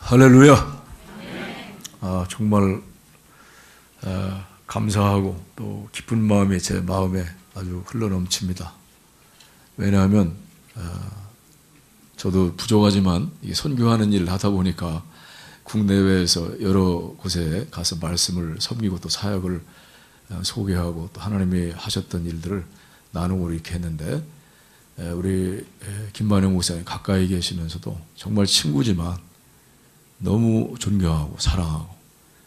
할렐루야. 정말 감사하고 또 기쁜 마음이 제 마음에 아주 흘러넘칩니다. 왜냐하면 저도 부족하지만 선교하는 일을 하다 보니까 국내외에서 여러 곳에 가서 말씀을 섬기고 또 사역을 소개하고 또 하나님이 하셨던 일들을 나누고 이렇게 했는데, 우리 김만영 목사님 가까이 계시면서도 정말 친구지만 너무 존경하고 사랑하고,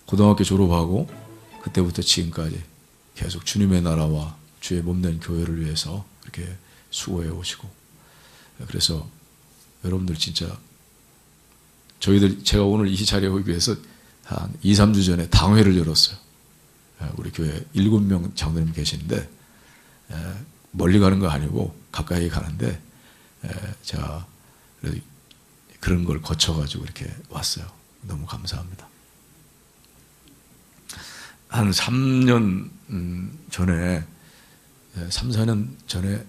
고등학교 졸업하고 그때부터 지금까지 계속 주님의 나라와 주의 몸된 교회를 위해서 이렇게 수고해 오시고, 그래서 여러분들 진짜 제가 오늘 이 자리에 오기 위해서 한 2, 3주 전에 당회를 열었어요. 우리 교회 7명 장로님 계시는데, 멀리 가는 거 아니고 가까이 가는데, 제가 그런 걸 거쳐가지고 이렇게 왔어요. 너무 감사합니다. 한 3년 전에, 3, 4년 전에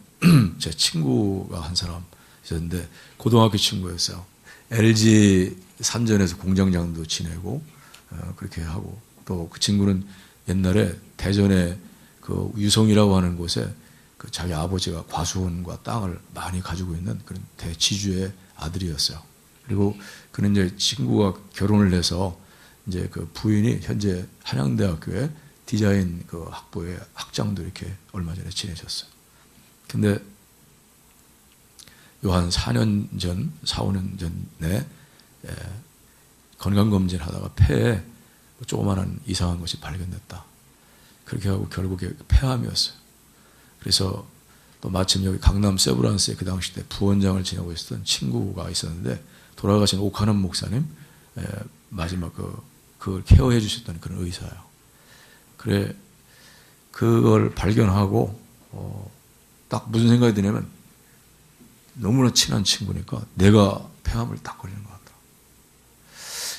제 친구가 한 사람 있었는데, 고등학교 친구였어요. LG 산전에서 공장장도 지내고, 그렇게 하고, 또 그 친구는 옛날에 대전에 그 유성이라고 하는 곳에 그 자기 아버지가 과수원과 땅을 많이 가지고 있는 그런 대지주의 아들이었어요. 그리고 그는 이제 친구가 결혼을 해서 이제 그 부인이 현재 한양대학교에 디자인 그 학부의 학장도 이렇게 얼마 전에 지내셨어요. 근데 요 한 4년 전, 4, 5년 전에 건강검진 하다가 폐에 조그마한 이상한 것이 발견됐다. 그렇게 하고 결국에 폐암이었어요. 그래서 또 마침 여기 강남 세브란스에 그 당시 때 부원장을 지내고 있었던 친구가 있었는데, 돌아가신 오카는 목사님, 마지막 그걸 케어해 주셨던 그런 의사예요. 그래, 그걸 발견하고, 딱 무슨 생각이 드냐면, 너무나 친한 친구니까 내가 폐암을 딱 걸리는 것 같다.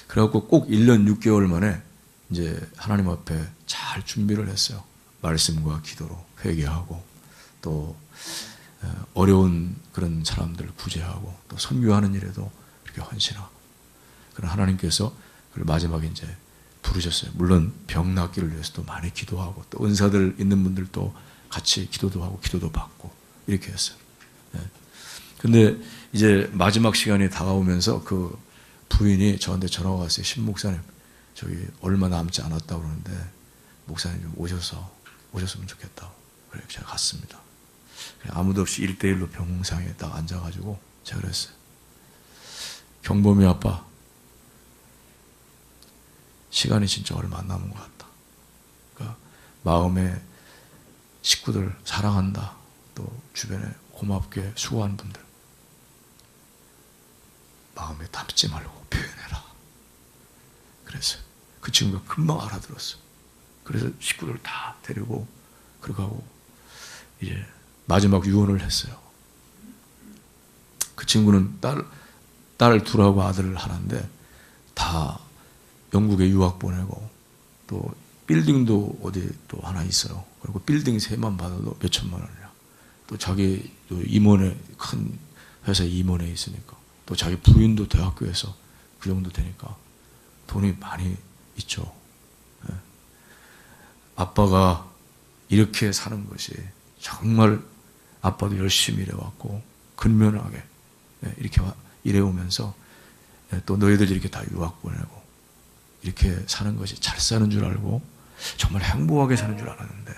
그래갖고 꼭 1년 6개월 만에 이제 하나님 앞에 잘 준비를 했어요. 말씀과 기도로 회개하고, 또 어려운 그런 사람들을 구제하고, 또 선교하는 일에도 이렇게 헌신하고. 그런 하나님께서 그걸 마지막에 이제 부르셨어요. 물론 병 낫기를 위해서도 많이 기도하고, 또 은사들 있는 분들도 같이 기도도 하고 기도도 받고 이렇게 했어요. 근데 이제 마지막 시간이 다가오면서 그 부인이 저한테 전화가 왔어요. 신 목사님, 저기 얼마 남지 않았다고 그러는데 목사님 좀 오셨으면 좋겠다고. 그래, 제가 갔습니다. 아무도 없이 1대1로 병상에 딱 앉아가지고 제가 그랬어요. 경범이 아빠, 시간이 진짜 얼마 안 남은 것 같다. 그러니까 마음에 식구들 사랑한다, 또 주변에 고맙게 수고하는 분들 마음에 담지 말고 표현해라. 그랬어요. 그 친구가 금방 알아들었어요. 그래서 식구들 다 데리고 그러고 하고 이제 마지막 유언을 했어요. 그 친구는 딸 둘하고 아들 하나인데 다 영국에 유학 보내고, 또 빌딩도 어디 또 하나 있어요. 그리고 빌딩 세만 받아도 몇 천만 원이야. 또 자기 임원회, 큰 회사 임원에 있으니까, 또 자기 부인도 대학교에서 그 정도 되니까 돈이 많이 있죠. 아빠가 이렇게 사는 것이 정말, 아빠도 열심히 일해왔고 근면하게 이렇게 일해오면서 또 너희들 이렇게 다 유학 보내고 이렇게 사는 것이 잘 사는 줄 알고 정말 행복하게 사는 줄 알았는데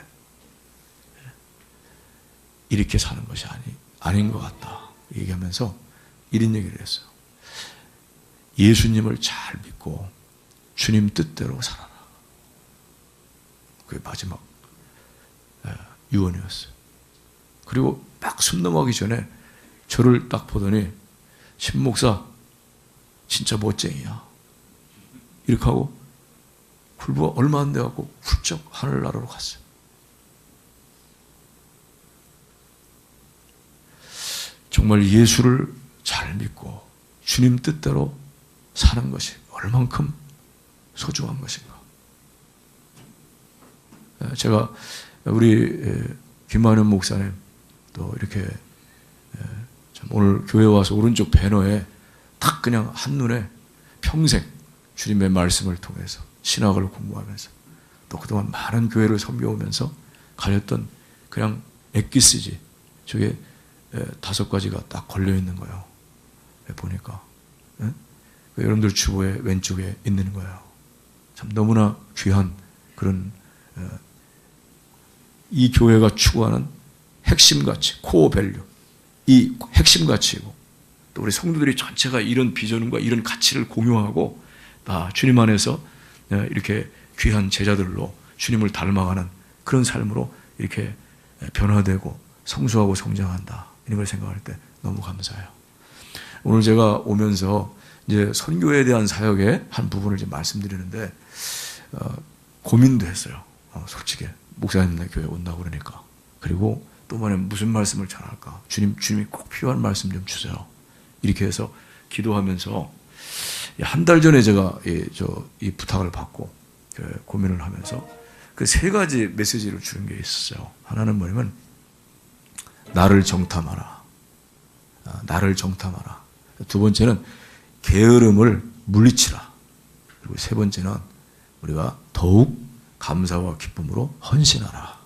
이렇게 사는 것이 아닌 것 같다 얘기하면서 이런 얘기를 했어요. 예수님을 잘 믿고 주님 뜻대로 살아라. 그게 마지막 유언이었어요. 그리고 막 숨 넘어가기 전에 저를 딱 보더니, 신 목사 진짜 멋쟁이야 이렇게 하고 불과 얼마 안 돼갖고 훌쩍 하늘나라로 갔어요. 정말 예수를 잘 믿고 주님 뜻대로 사는 것이 얼만큼 소중한 것인가. 제가 우리 김만현 목사님 또 이렇게 오늘 교회 와서 오른쪽 배너에 딱 그냥 한눈에 평생 주님의 말씀을 통해서 신학을 공부하면서 또 그동안 많은 교회를 섬겨오면서 가졌던 그냥 엑기스지 저게 5가지가 딱 걸려있는 거예요. 보니까 여러분들 주보의 왼쪽에 있는 거예요. 참 너무나 귀한 그런 이 교회가 추구하는 핵심 가치, 코어 밸류, 이 핵심 가치이고 또 우리 성도들이 전체가 이런 비전과 이런 가치를 공유하고 다 주님 안에서 이렇게 귀한 제자들로 주님을 닮아가는 그런 삶으로 이렇게 변화되고 성수하고 성장한다. 이런 걸 생각할 때 너무 감사해요. 오늘 제가 오면서 이제 선교에 대한 사역의 한 부분을 좀 말씀드리는데 고민도 했어요. 솔직히 목사님네 교회 온다고 그러니까. 그리고 또 무슨 말씀을 전할까? 주님이 꼭 필요한 말씀 좀 주세요. 이렇게 해서 기도하면서 한 달 전에 제가 이 부탁을 받고 고민을 하면서 그 3가지 메시지를 주는 게 있었어요. 하나는 뭐냐면 나를 정탐하라. 나를 정탐하라. 2번째는 게으름을 물리치라. 그리고 3번째는 우리가 더욱 감사와 기쁨으로 헌신하라.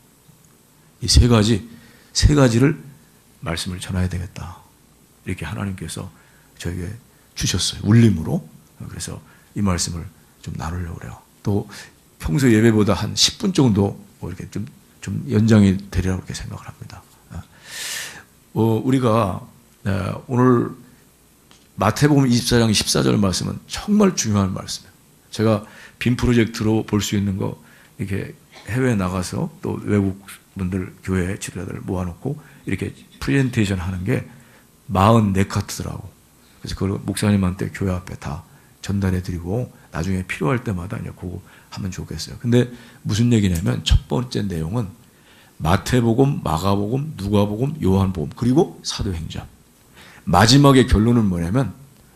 이 3가지를 말씀을 전해야 되겠다. 이렇게 하나님께서 저에게 주셨어요. 울림으로. 그래서 이 말씀을 좀 나누려고 그래요. 또 평소 예배보다 한 10분 정도 이렇게 좀 연장이 되리라고 이렇게 생각을 합니다. 우리가 오늘 마태복음 24장 14절 말씀은 정말 중요한 말씀이에요. 제가 빔 프로젝트로 볼 수 있는 거 이렇게 해외에 나가서 또 외국 분들 교회 지도자들 모아놓고 이렇게 프레젠테이션 하는 게 44카트더라고. 그래서 그걸 목사님한테 교회 앞에 다 전달해드리고 나중에 필요할 때마다 이제 그거 하면 좋겠어요. 근데 무슨 얘기냐면 첫 번째 내용은 마태복음, 마가복음, 누가복음, 요한복음 그리고 사도행전. 마지막의 결론은 뭐냐면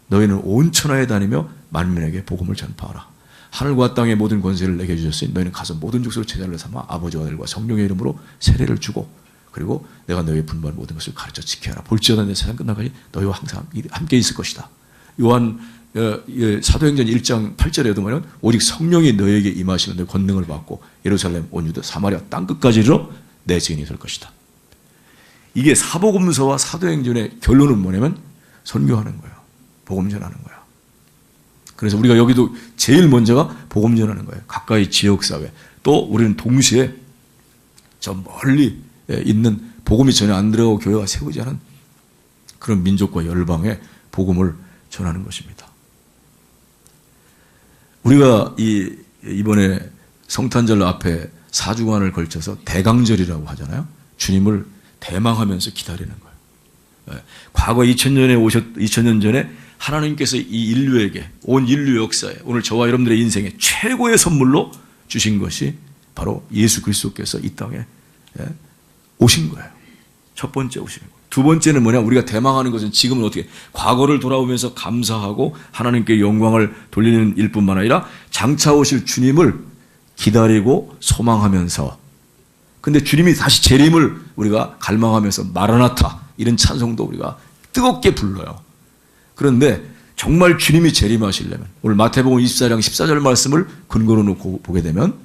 너희는 온 천하에 다니며 만민에게 복음을 전파하라. 하늘과 땅의 모든 권세를 내게 주셨으니 너희는 가서 모든 족속을 제자를 삼아 아버지와 아들과 성령의 이름으로 세례를 주고 그리고 내가 너희의 분부한 모든 것을 가르쳐 지켜라. 볼지어다 내 세상 끝나까지 너희와 항상 함께 있을 것이다. 요한 사도행전 1장 8절에도 뭐냐면 오직 성령이 너희에게 임하시면 너희 권능을 받고 예루살렘 온 유다 사마리아 땅끝까지 이르러 내 증인이 될 것이다. 이게 사복음서와 사도행전의 결론은 뭐냐면 선교하는 거예요. 복음 전하는 거예요. 그래서 우리가 여기도 제일 먼저가 복음 전하는 거예요. 가까이 지역사회. 또 우리는 동시에 저 멀리 있는 복음이 전혀 안 들어가고 교회가 세우지 않은 그런 민족과 열방에 복음을 전하는 것입니다. 우리가 이번에 성탄절 앞에 4주간을 걸쳐서 대강절이라고 하잖아요. 주님을 대망하면서 기다리는 거예요. 과거 2000년 전에 하나님께서 이 인류에게 온 인류 역사에 오늘 저와 여러분들의 인생에 최고의 선물로 주신 것이 바로 예수 그리스도께서 이 땅에 오신 거예요. 첫 번째 오신 거예요. 2번째는 뭐냐? 우리가 대망하는 것은 지금은 어떻게 과거를 돌아오면서 감사하고 하나님께 영광을 돌리는 일뿐만 아니라 장차 오실 주님을 기다리고 소망하면서 근데 주님이 다시 재림을 우리가 갈망하면서 마라나타 이런 찬송도 우리가 뜨겁게 불러요. 그런데 정말 주님이 재림하시려면 오늘 마태복음 24장 14절 말씀을 근거로 놓고 보게 되면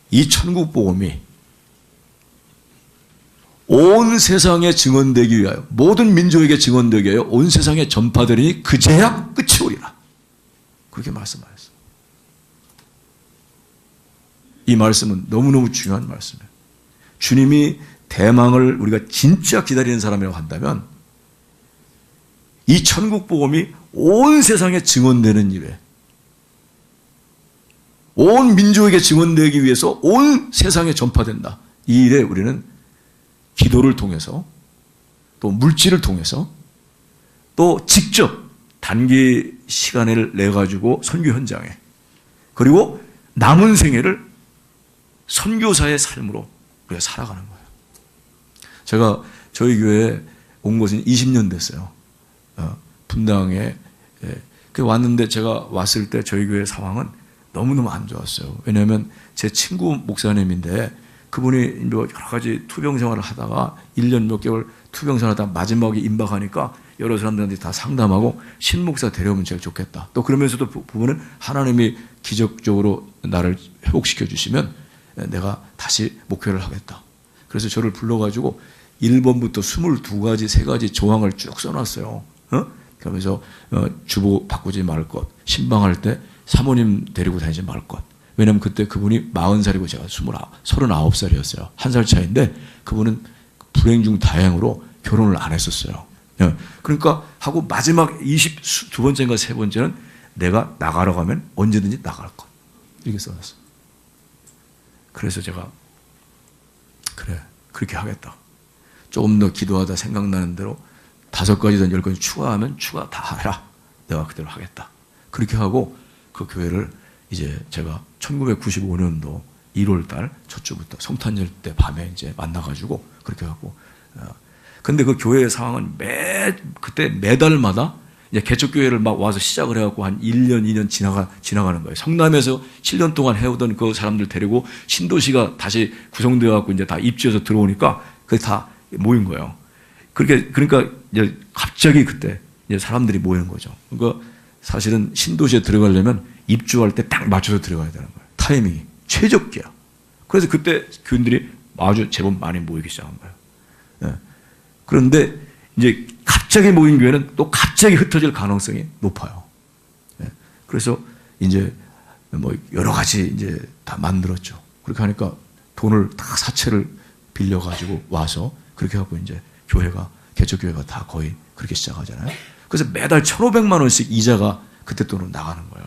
이 천국 복음이 온 세상에 증언되기 위하여 모든 민족에게 증언되기 위하여 온 세상에 전파되리니 그제야 끝이 오리라. 그렇게 말씀하셨어요. 이 말씀은 너무너무 중요한 말씀이에요. 주님이 대망을 우리가 진짜 기다리는 사람이라고 한다면 이 천국 복음이 온 세상에 증언되는 일에 온 민족에게 증언되기 위해서 온 세상에 전파된다. 이 일에 우리는 기도를 통해서 또 물질을 통해서 또 직접 단기 시간을 내가지고 선교 현장에 그리고 남은 생애를 선교사의 삶으로 우리가 살아가는 거예요. 제가 저희 교회에 온 것은 20년 됐어요. 분당에 왔는데 제가 왔을 때 저희 교회 상황은 너무너무 안 좋았어요. 왜냐하면 제 친구 목사님인데 그분이 여러 가지 투병 생활을 하다가 1년 몇 개월 투병 생활을 하다가 마지막에 임박하니까 여러 사람들한테 다 상담하고 신목사 데려오면 제일 좋겠다. 또 그러면서도 보면은 하나님이 기적적으로 나를 회복시켜 주시면 내가 다시 목회를 하겠다. 그래서 저를 불러가지고 1번부터 22가지, 3가지 조항을 쭉 써놨어요. 그러면서 주보 바꾸지 말 것, 신방할 때 사모님 데리고 다니지 말 것. 왜냐면 그때 그분이 40살이고 제가 39살이었어요. 1살 차이인데 그분은 불행 중 다행으로 결혼을 안 했었어요. 그러니까 하고 마지막 22번째인가 3번째는 내가 나가라고 하면 언제든지 나갈 것. 이렇게 써놨어요. 그래서 제가 그래 그렇게 하겠다. 조금 더 기도하다 생각나는 대로 5가지든 10가지 추가하면 추가 다 해라. 내가 그대로 하겠다. 그렇게 하고 그 교회를 이제 제가 1995년도 1월달 첫 주부터 성탄절 때 밤에 이제 만나가지고 그렇게 하고. 근데 그 교회의 상황은 그때 매달마다 이제 개척교회를 막 와서 시작을 해갖고 한 1년, 2년 지나가는 거예요. 성남에서 7년 동안 해오던 그 사람들 데리고 신도시가 다시 구성되어갖고 이제 다 입주해서 들어오니까 그게 다 모인 거예요. 그러니까 이제 갑자기 그때 이제 사람들이 모이는 거죠. 그러니까 사실은 신도시에 들어가려면 입주할 때 딱 맞춰서 들어가야 되는 거예요. 타이밍이 최적기야. 그래서 그때 교인들이 아주 제법 많이 모이기 시작한 거예요. 그런데 이제 갑자기 모인 교회는 또 갑자기 흩어질 가능성이 높아요. 그래서 이제 뭐 여러 가지 이제 다 만들었죠. 그렇게 하니까 돈을 다 사채를 빌려가지고 와서 그렇게 하고 이제 교회가, 개척교회가 다 거의 그렇게 시작하잖아요. 그래서 매달 1,500만 원씩 이자가 그때 돈으로 나가는 거예요.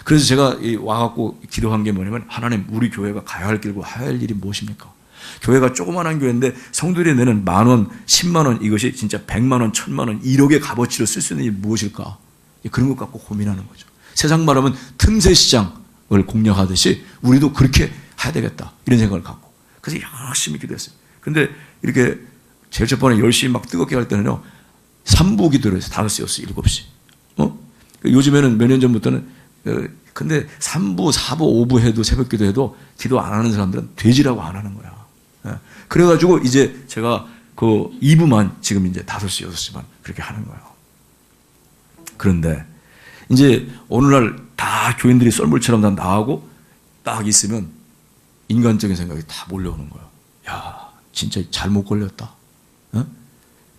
그래서 제가 와갖고 기도한 게 뭐냐면, 하나님, 우리 교회가 가야 할 길고 해야 할 일이 무엇입니까? 교회가 조그만한 교회인데 성들이 내는 10,000원, 100,000원, 이것이 진짜 1,000,000원, 1,000,000원, 1억의 값어치로 쓸 수 있는 일이 무엇일까? 그런 것 갖고 고민하는 거죠. 세상 말하면 틈새 시장을 공략하듯이 우리도 그렇게 해야 되겠다, 이런 생각을 갖고. 그래서 열심히 기도했어요. 근데 이렇게 제일 첫 번에 10시 막 뜨겁게 할 때는요, 3부 기도를 했어요. 5시였어요, 7시. 요즘에는 몇 년 전부터는, 근데 3부, 4부, 5부 해도, 새벽 기도 해도 기도 안 하는 사람들은 돼지라고 안 하는 거야. 그래가지고 이제 제가 그 2부만 지금 이제 5시, 6시만 그렇게 하는 거예요. 그런데 이제 오늘날 다 교인들이 썰물처럼 다 나가고 딱 있으면 인간적인 생각이 다 몰려오는 거예요. 야, 진짜 잘못 걸렸다.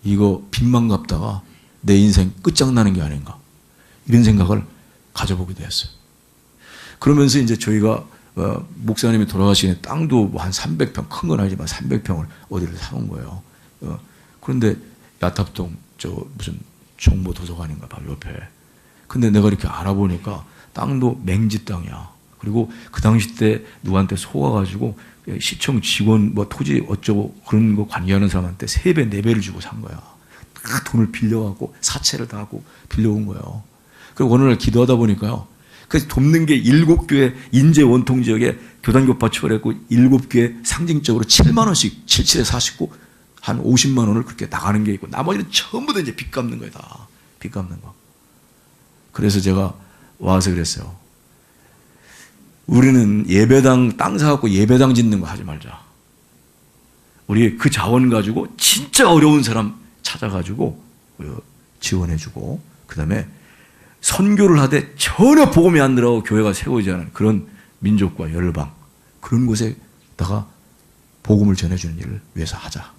이거 빚만 갚다가 내 인생 끝장나는 게 아닌가, 이런 생각을 가져보게 되었어요. 그러면서 이제 저희가 목사님이 돌아가시기에 땅도 한 300평, 큰 건 아니지만 300평을 어디를 사온 거예요. 그런데 야탑동 무슨 정보 도서관인가 봐, 옆에. 근데 내가 이렇게 알아보니까 땅도 맹지 땅이야. 그리고 그 당시 때 누구한테 속아가지고 시청 직원 뭐 토지 어쩌고 그런 거 관리하는 사람한테 3배, 4배를 주고 산 거야. 다 돈을 빌려갖고 사채를 다 하고 빌려온 거예요. 그리고 어느 날 기도하다 보니까요, 그래서 돕는 게 7교회 인제 원통 지역에 교단교파 초월했고 7교회 상징적으로 7만 원씩 77에 49 한 50만 원을 그렇게 나가는 게 있고, 나머지는 전부 다 이제 빚 갚는 거예요. 다 빚 갚는 거. 그래서 제가 와서 그랬어요. 우리는 예배당 땅 사갖고 예배당 짓는 거 하지 말자. 우리 그 자원 가지고 진짜 어려운 사람 찾아가지고 지원해주고, 그 다음에 선교를 하되 전혀 복음이 안 들어가고 교회가 세워지지 않은 그런 민족과 열방, 그런 곳에다가 복음을 전해주는 일을 위해서 하자.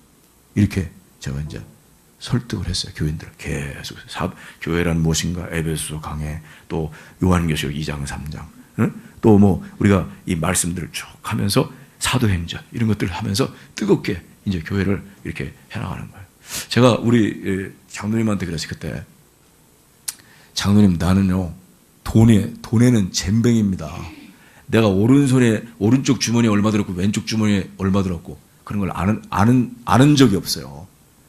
이렇게 제가 이제 설득을 했어요. 교인들을 계속. 교회란 무엇인가, 에베소서 강해, 또 요한계시록 2장 3장, 또 뭐 우리가 이 말씀들을 쭉 하면서 사도행전 이런 것들을 하면서 뜨겁게 이제 교회를 이렇게 해나가는 거예요. 제가 우리 장로님한테 그랬어요. 그때, 장로님, 나는요 돈에는 젬병입니다. 내가 오른쪽 주머니에 얼마 들었고 왼쪽 주머니에 얼마 들었고 그런 걸 아는 적이 없어요.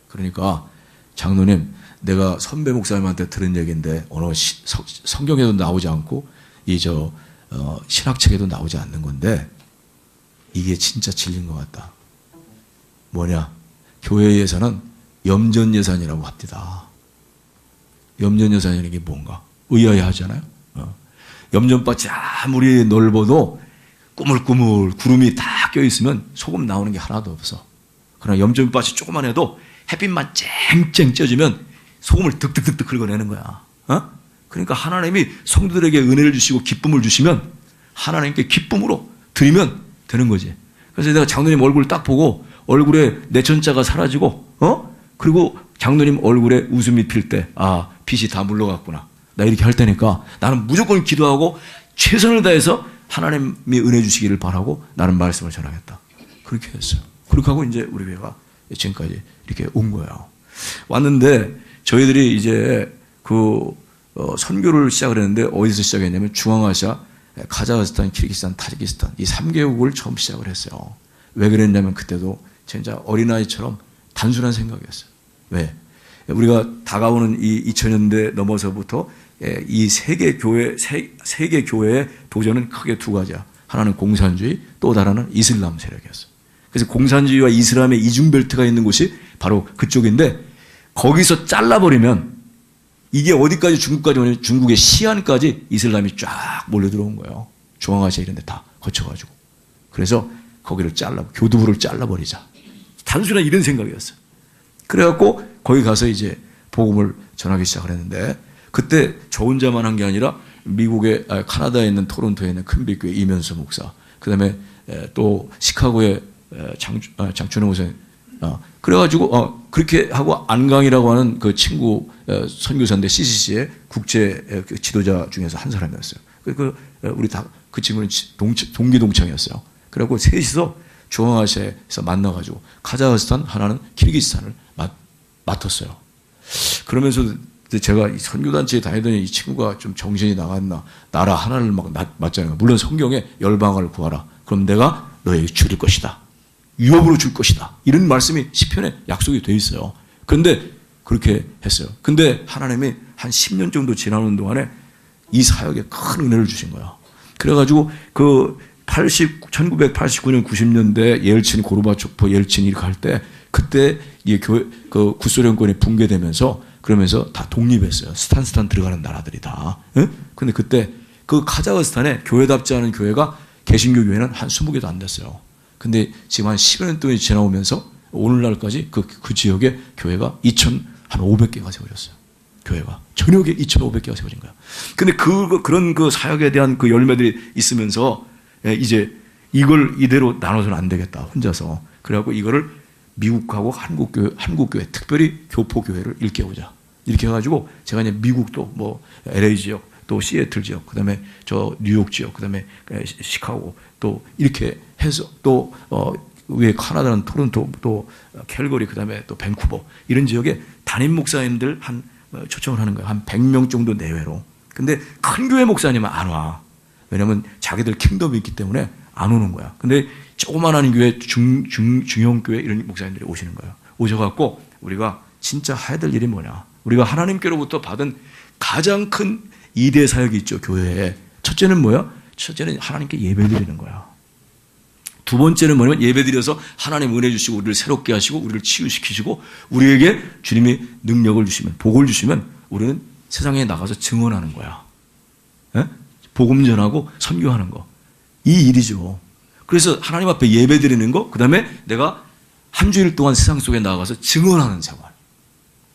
그러니까 장로님, 내가 선배 목사님한테 들은 얘기인데 어느 성경에도 나오지 않고 신학책에도 나오지 않는 건데 이게 진짜 진리인 것 같다. 뭐냐? 교회 예산은 염전 예산이라고 합니다. 염전 예산이라는 게 뭔가? 의아해하잖아요. 염전밭이 아무리 넓어도 꾸물꾸물 구름이 다 껴있으면 소금 나오는 게 하나도 없어. 그러나 염전밭이 조그만 해도 햇빛만 쨍쨍 쪄주면 소금을 득득득득 긁어내는 거야. 그러니까 하나님이 성도들에게 은혜를 주시고 기쁨을 주시면 하나님께 기쁨으로 드리면 되는 거지. 그래서 내가 장로님 얼굴 딱 보고 얼굴에 내천자가 사라지고, 그리고 장로님 얼굴에 웃음이 필 때, 아, 빛이 다 물러갔구나. 나 이렇게 할 테니까 나는 무조건 기도하고 최선을 다해서 하나님이 은혜 주시기를 바라고 나는 말씀을 전하겠다. 그렇게 했어요. 그렇게 하고 이제 우리 교회가 지금까지 이렇게 온 거예요. 왔는데 저희들이 이제 선교를 시작을 했는데 어디서 시작했냐면 중앙아시아, 카자흐스탄, 키르기스탄, 타지키스탄 이 3개국을 처음 시작을 했어요. 왜 그랬냐면 그때도 진짜 어린아이처럼 단순한 생각이었어요. 왜? 우리가 다가오는 이 2000년대 넘어서부터 이 세계 교회의 도전은 크게 두 가지야. 하나는 공산주의, 또 다른 이슬람 세력이었어요. 그래서 공산주의와 이슬람의 이중벨트가 있는 곳이 바로 그쪽인데 거기서 잘라버리면 이게 어디까지 중국까지 오냐면 중국의 시안까지 이슬람이 쫙 몰려 들어온 거예요. 중앙아시아 이런 데 다 거쳐가지고. 그래서 거기를 교두부를 잘라버리자. 단순한 이런 생각이었어요. 그래갖고 거기 가서 이제 복음을 전하기 시작을 했는데 그때 저 혼자만 한 게 아니라 미국의 카나다에 있는 토론토에 있는 큰빛교회 이면수 목사, 그 다음에 또 시카고의 장춘호 목사, 그래가지고 그렇게 하고 안강이라고 하는 그 친구 선교사인데 CCC의 국제 지도자 중에서 한 사람이었어요. 우리 다 그 친구는 동기 동창이었어요. 그래갖고 셋이서 중앙아시아에서 만나가지고 카자흐스탄 하나는 키르기스탄을 맡았어요. 그러면서 제가 이 선교단체에 다니더니 이 친구가 좀 정신이 나갔나, 나라 하나를 막 맞잖아요. 물론 성경에 열방을 구하라. 그럼 내가 너에게 줄일 것이다. 유업으로 줄 것이다. 이런 말씀이 시편에 약속이 돼 있어요. 그런데 그렇게 했어요. 근데 하나님이 한 10년 정도 지나는 동안에 이 사역에 큰 은혜를 주신 거야. 그래가지고 1989년 90년대 옐친 고르바초프 옐친이 이렇게 할 때 그때 이 구소련권이 붕괴되면서 그러면서 다 독립했어요. 스탄 들어가는 나라들이 다. 근데 그때 그 카자흐스탄에 교회답지 않은 교회가 개신교 교회는 한 20개도 안 됐어요. 근데 지금 한 10여 년 동안이 지나오면서 오늘날까지 그 지역에 교회가 2,500개가 세워졌어요. 교회가. 전역에 2,500개가 세워진 거야. 근데 그런 그 사역에 대한 그 열매들이 있으면서 이제 이걸 이대로 나눠서는 안 되겠다. 혼자서. 그래갖고 이거를 미국하고 한국교회, 특별히 교포교회를 일깨우자. 이렇게 해가지고 제가 이제 미국도 뭐 LA 지역, 또 시애틀 지역, 그 다음에 저 뉴욕 지역, 그 다음에 시카고 또 이렇게 해서 또 위에 카나다는 토론토, 또 캘거리, 그 다음에 또 밴쿠버 이런 지역에 담임 목사님들 초청을 하는 거예요. 한 100명 정도 내외로. 근데 큰 교회 목사님은 안 와. 왜냐면 자기들 킹덤이 있기 때문에 안 오는 거야. 근데 조그만한 교회, 중형 교회 이런 목사님들이 오시는 거예요. 오셔갖고 우리가 진짜 해야 될 일이 뭐냐. 우리가 하나님께로부터 받은 가장 큰 2대 사역이 있죠, 교회에. 첫째는 뭐야? 첫째는 하나님께 예배 드리는 거야. 두 번째는 뭐냐면 예배 드려서 하나님 은혜 주시고 우리를 새롭게 하시고 우리를 치유시키시고 우리에게 주님이 능력을 주시면, 복을 주시면 우리는 세상에 나가서 증언하는 거야. 복음 전하고 선교하는 거. 이 일이죠. 그래서 하나님 앞에 예배 드리는 거, 그 다음에 내가 한 주일 동안 세상 속에 나가서 증언하는 생활.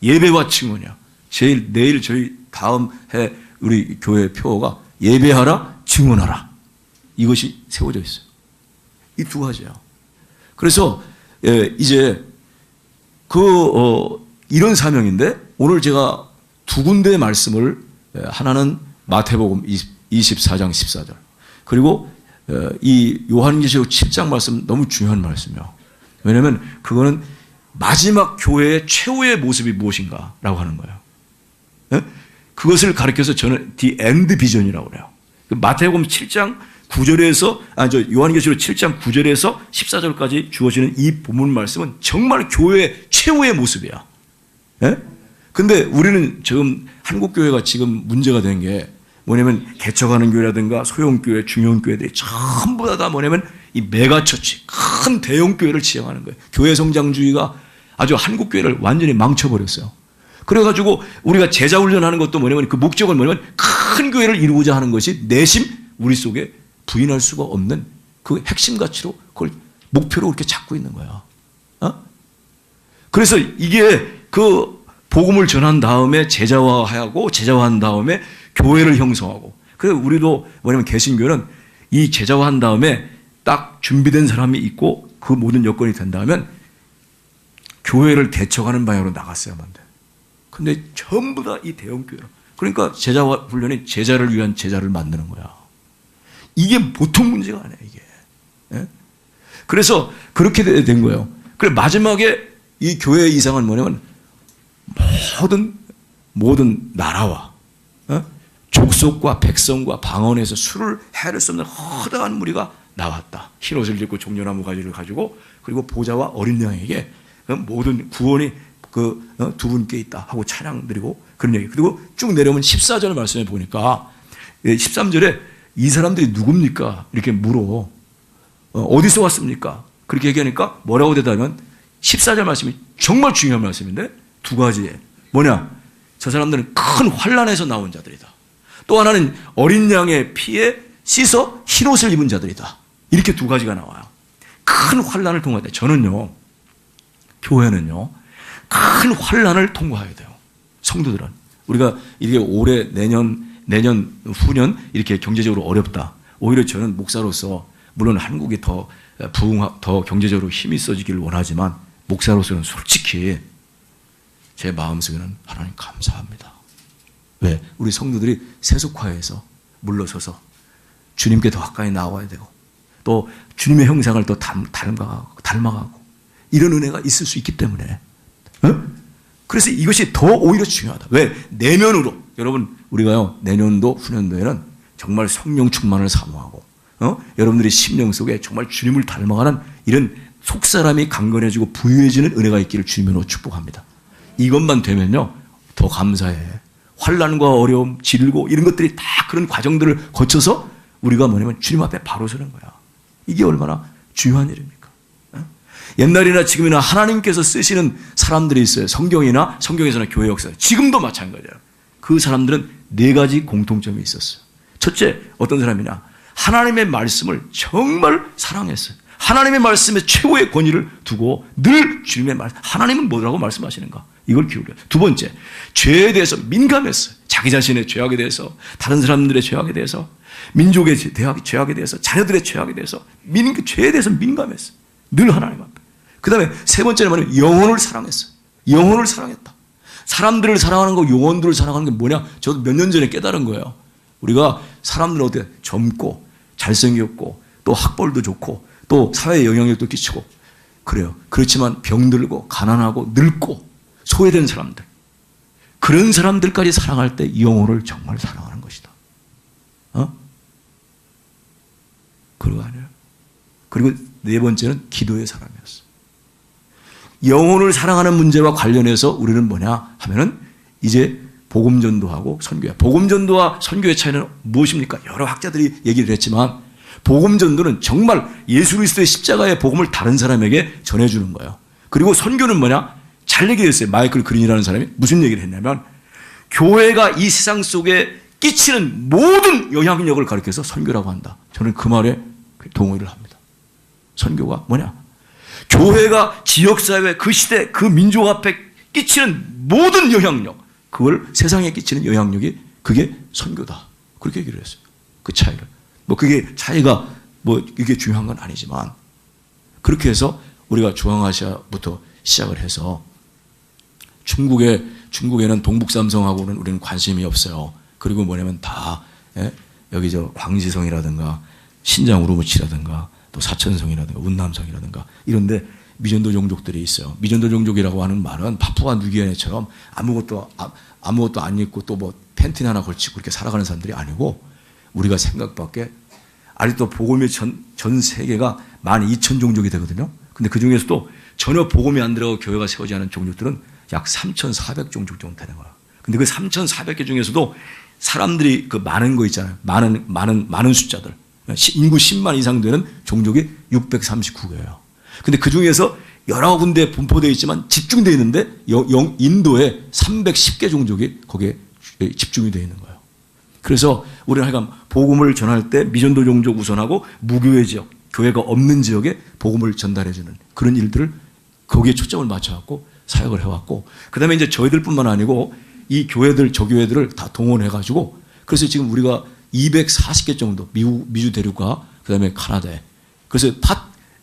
예배와 증언이야. 내일 저희 다음 해 우리 교회 표어가 예배하라, 증언하라. 이것이 세워져 있어요. 이 두 가지야. 그래서 이제 이런 사명인데 오늘 제가 두 군데의 말씀을, 하나는 마태복음 24장 14절, 그리고 이 요한계시록 7장 말씀 너무 중요한 말씀이에요. 왜냐하면 그거는 마지막 교회의 최후의 모습이 무엇인가라고 하는 거예요. 그것을 가리켜서 저는 The End Vision이라고 그래요. 마태복음 7장 9절에서 요한계시록 7장 9절에서 14절까지 주어지는 이 본문 말씀은 정말 교회의 최후의 모습이야. 근데 우리는 지금 한국 교회가 지금 문제가 된 게 뭐냐면 개척하는 교회라든가 소형교회, 중형교회들이 전부 다 뭐냐면 이 메가처치, 큰 대형교회를 지향하는 거예요. 교회 성장주의가 아주 한국교회를 완전히 망쳐버렸어요. 그래가지고 우리가 제자훈련하는 것도 뭐냐면 그 목적은 뭐냐면 큰 교회를 이루고자 하는 것이 내심 우리 속에 부인할 수가 없는 그 핵심 가치로 그걸 목표로 그렇게 잡고 있는 거야. 그래서 이게 복음을 전한 다음에 제자화하고 제자화한 다음에 교회를 형성하고. 그래서 우리도 뭐냐면 개신교는 이 제자화한 다음에 딱 준비된 사람이 있고 그 모든 여건이 된다면 교회를 대처하는 방향으로 나갔어야만 돼. 근데 전부 다 이 대형교회로. 그러니까 제자화 훈련이 제자를 위한 제자를 만드는 거야. 이게 보통 문제가 아니야, 이게. 예? 그래서 그렇게 된 거예요. 그래 마지막에 이 교회의 이상은 뭐냐면 모든 나라와 족속과 백성과 방언에서 수를 헤아릴 수 없는 허다한 무리가 나왔다. 흰옷을 입고 종려나무 가지를 가지고 그리고 보좌와 어린 양에게 모든 구원이 두 분께 있다 하고 찬양 드리고 그런 얘기. 그리고 쭉 내려오면 14절 말씀에 보니까 13절에 이 사람들이 누굽니까? 이렇게 물어. 어디서 왔습니까? 그렇게 얘기하니까 뭐라고 대답하면 14절 말씀이 정말 중요한 말씀인데 두 가지에 뭐냐? 저 사람들은 큰 환난에서 나온 자들이다. 또 하나는 어린 양의 피에 씻어 흰옷을 입은 자들이다. 이렇게 두 가지가 나와요. 큰 환난을 통과해야 돼요. 저는요. 교회는요. 큰 환난을 통과해야 돼요. 성도들은. 우리가 이게 올해 내년 후년 이렇게 경제적으로 어렵다. 오히려 저는 목사로서 물론 한국이 더 경제적으로 힘이 있어지기를 원하지만 목사로서는 솔직히 제 마음속에는 하나님 감사합니다. 왜? 우리 성도들이 세속화해서 물러서서 주님께 더 가까이 나와야 되고 또 주님의 형상을 더 닮아가고 이런 은혜가 있을 수 있기 때문에 그래서 이것이 더 오히려 중요하다. 왜? 내면으로 여러분 우리가요 내년도 후년도에는 정말 성령 충만을 사모하고 여러분들이 심령 속에 정말 주님을 닮아가는 이런 속사람이 강건해지고 부유해지는 은혜가 있기를 주님으로 축복합니다. 이것만 되면요 더 감사해. 환난과 어려움, 질고 이런 것들이 다 그런 과정들을 거쳐서 우리가 뭐냐면 주님 앞에 바로 서는 거야. 이게 얼마나 중요한 일입니까? 옛날이나 지금이나 하나님께서 쓰시는 사람들이 있어요. 성경에서나 교회 역사에. 지금도 마찬가지예요. 그 사람들은 네 가지 공통점이 있었어요. 첫째, 어떤 사람이냐? 하나님의 말씀을 정말 사랑했어요. 하나님의 말씀에 최고의 권위를 두고 늘 주님의 말씀, 하나님은 뭐라고 말씀하시는가? 이걸 기울여요. 두 번째, 죄에 대해서 민감했어요. 자기 자신의 죄악에 대해서, 다른 사람들의 죄악에 대해서, 민족의 죄악에 대해서, 자녀들의 죄악에 대해서, 죄에 대해서 민감했어요. 늘 하나님 앞에. 그 다음에 세 번째는 뭐냐면 영혼을 사랑했어요. 영혼을 사랑했다. 사람들을 사랑하는 거, 영혼들을 사랑하는 게 뭐냐? 저도 몇 년 전에 깨달은 거예요. 우리가 사람들은 어때? 젊고, 잘생겼고, 또 학벌도 좋고, 또 사회에 영향력도 끼치고, 그래요. 그렇지만 병들고, 가난하고, 늙고, 소외된 사람들. 그런 사람들까지 사랑할 때 영혼을 정말 사랑하는 것이다. 그거 아니에요. 그리고 네 번째는 기도의 사람이었어. 영혼을 사랑하는 문제와 관련해서 우리는 뭐냐 하면은 이제 복음 전도하고 선교야. 복음 전도와 선교의 차이는 무엇입니까? 여러 학자들이 얘기를 했지만 복음 전도는 정말 예수 그리스도의 십자가의 복음을 다른 사람에게 전해주는 거예요. 그리고 선교는 뭐냐? 잘 얘기했어요. 마이클 그린이라는 사람이 무슨 얘기를 했냐면 교회가 이 세상 속에 끼치는 모든 영향력을 가리켜서 선교라고 한다. 저는 그 말에 동의를 합니다. 선교가 뭐냐? 교회가 지역사회, 그 시대, 그 민족 앞에 끼치는 모든 영향력, 그걸 세상에 끼치는 영향력이 그게 선교다. 그렇게 얘기를 했어요. 그 차이를. 뭐 그게 차이가 뭐 이게 중요한 건 아니지만 그렇게 해서 우리가 중앙아시아부터 시작을 해서 중국에는 동북삼성하고는 우리는 관심이 없어요. 그리고 뭐냐면 다 여기 저 광지성이라든가 신장 우르무치라든가 또 사천성이라든가 운남성이라든가 이런데 미전도 종족들이 있어요. 미전도 종족이라고 하는 말은 파푸아 뉴기니아처럼 아무것도 안 입고 또 뭐 팬티 하나 걸치고 그렇게 살아가는 사람들이 아니고 우리가 생각밖에 아직도 복음의 전 세계가 12,000종족이 되거든요. 근데 그 중에서도 전혀 복음이 안 들어가고 교회가 세워지지 않은 종족들은 약 3,400종족 정도 되는 거야. 근데 그 3,400개 중에서도 사람들이 그 많은 거 있잖아요. 많은 숫자들. 인구 10만 이상 되는 종족이 639개예요. 근데 그 중에서 여러 군데 분포되어 있지만 집중되어 있는데 인도에 310개 종족이 거기에 집중이 되어 있는 거예요. 그래서 우리는 하여간 복음을 전할 때 미전도 종족 우선하고 무교회 지역, 교회가 없는 지역에 복음을 전달해주는 그런 일들을 거기에 초점을 맞춰갖고 사역을 해왔고, 그 다음에 이제 저희들뿐만 아니고 이 교회들, 저교회들을 다 동원해가지고, 그래서 지금 우리가 240개 정도, 미주 대륙과 그 다음에 카나다에. 그래서